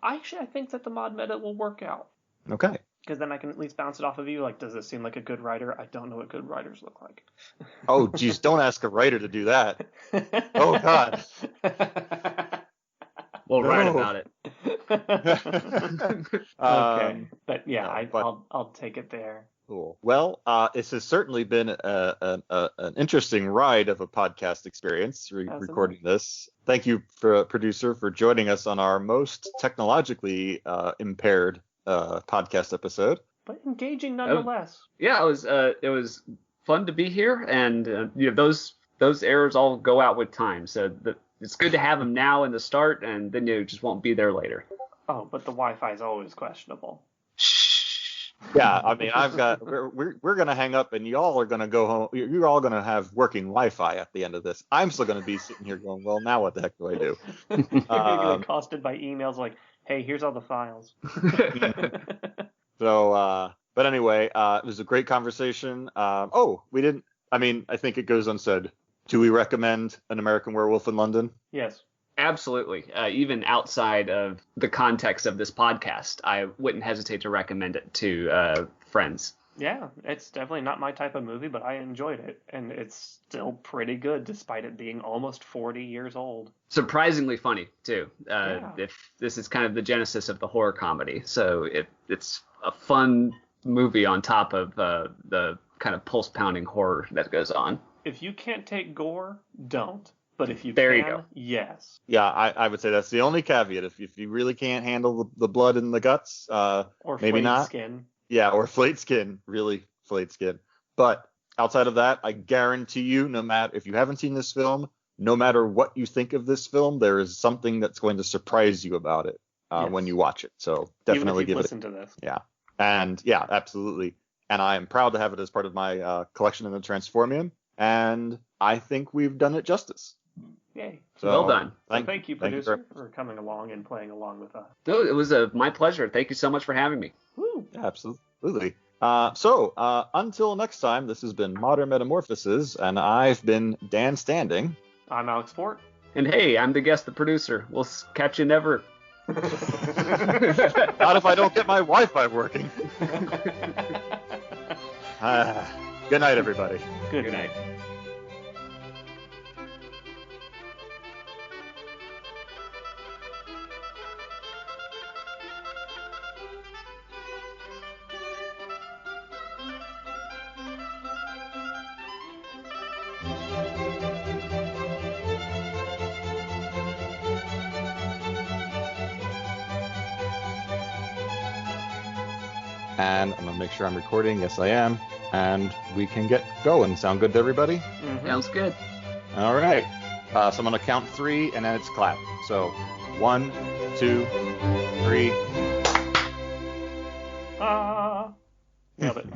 I think that the Mod Meta will work out. Okay. Because then I can at least bounce it off of you. Like, does this seem like a good writer? I don't know what good writers look like. Oh, geez, don't ask a writer to do that. Oh, God. We'll write about it. Okay. But yeah, I'll take it there. Cool. Well, this has certainly been an interesting ride of a podcast experience, recording this. Thank you, producer, for joining us on our most technologically impaired podcast episode. But engaging nonetheless. Yeah, it was fun to be here, and those errors all go out with time. So it's good to have them now in the start, and then you just won't be there later. Oh, but the Wi-Fi is always questionable. Yeah, I mean, we're gonna hang up, and y'all are gonna go home. You're all gonna have working Wi-Fi at the end of this. I'm still gonna be sitting here going, well, now what the heck do I do? You're gonna get accosted by emails like, hey, here's all the files. So, but anyway, it was a great conversation. We didn't. I mean, I think it goes unsaid. Do we recommend An American Werewolf in London? Yes. Absolutely. Even outside of the context of this podcast, I wouldn't hesitate to recommend it to friends. Yeah, it's definitely not my type of movie, but I enjoyed it, and it's still pretty good despite it being almost 40 years old. Surprisingly funny, too. If this is kind of the genesis of the horror comedy, so it's a fun movie on top of the kind of pulse-pounding horror that goes on. If you can't take gore, don't. But if you there can, you go. Yes. Yeah, I would say that's the only caveat. If you really can't handle the blood and the guts, or maybe not. Skin. Yeah, or flayed skin, really flayed skin. But outside of that, I guarantee you, no matter if you haven't seen this film, no matter what you think of this film, there is something that's going to surprise you about it when you watch it. So definitely give it. Listen to this. Yeah, and yeah, absolutely. And I am proud to have it as part of my collection in the Transformium, and I think we've done it justice. Yay. So, well done. Thank you, producer, for coming along and playing along with us. No, it was my pleasure. Thank you so much for having me. Woo. Absolutely. Until next time, this has been Modern Metamorphoses, and I've been Dan Standing. I'm Alex Fort. And hey, I'm the guest, the producer. We'll catch you never. Not if I don't get my Wi-Fi working. Good night, everybody. Good night. And I'm going to make sure I'm recording. Yes, I am. And we can get going. Sound good to everybody? Mm-hmm. Sounds good. All right. So I'm going to count 3, and then it's clap. So 1, 2, 3. Nailed it.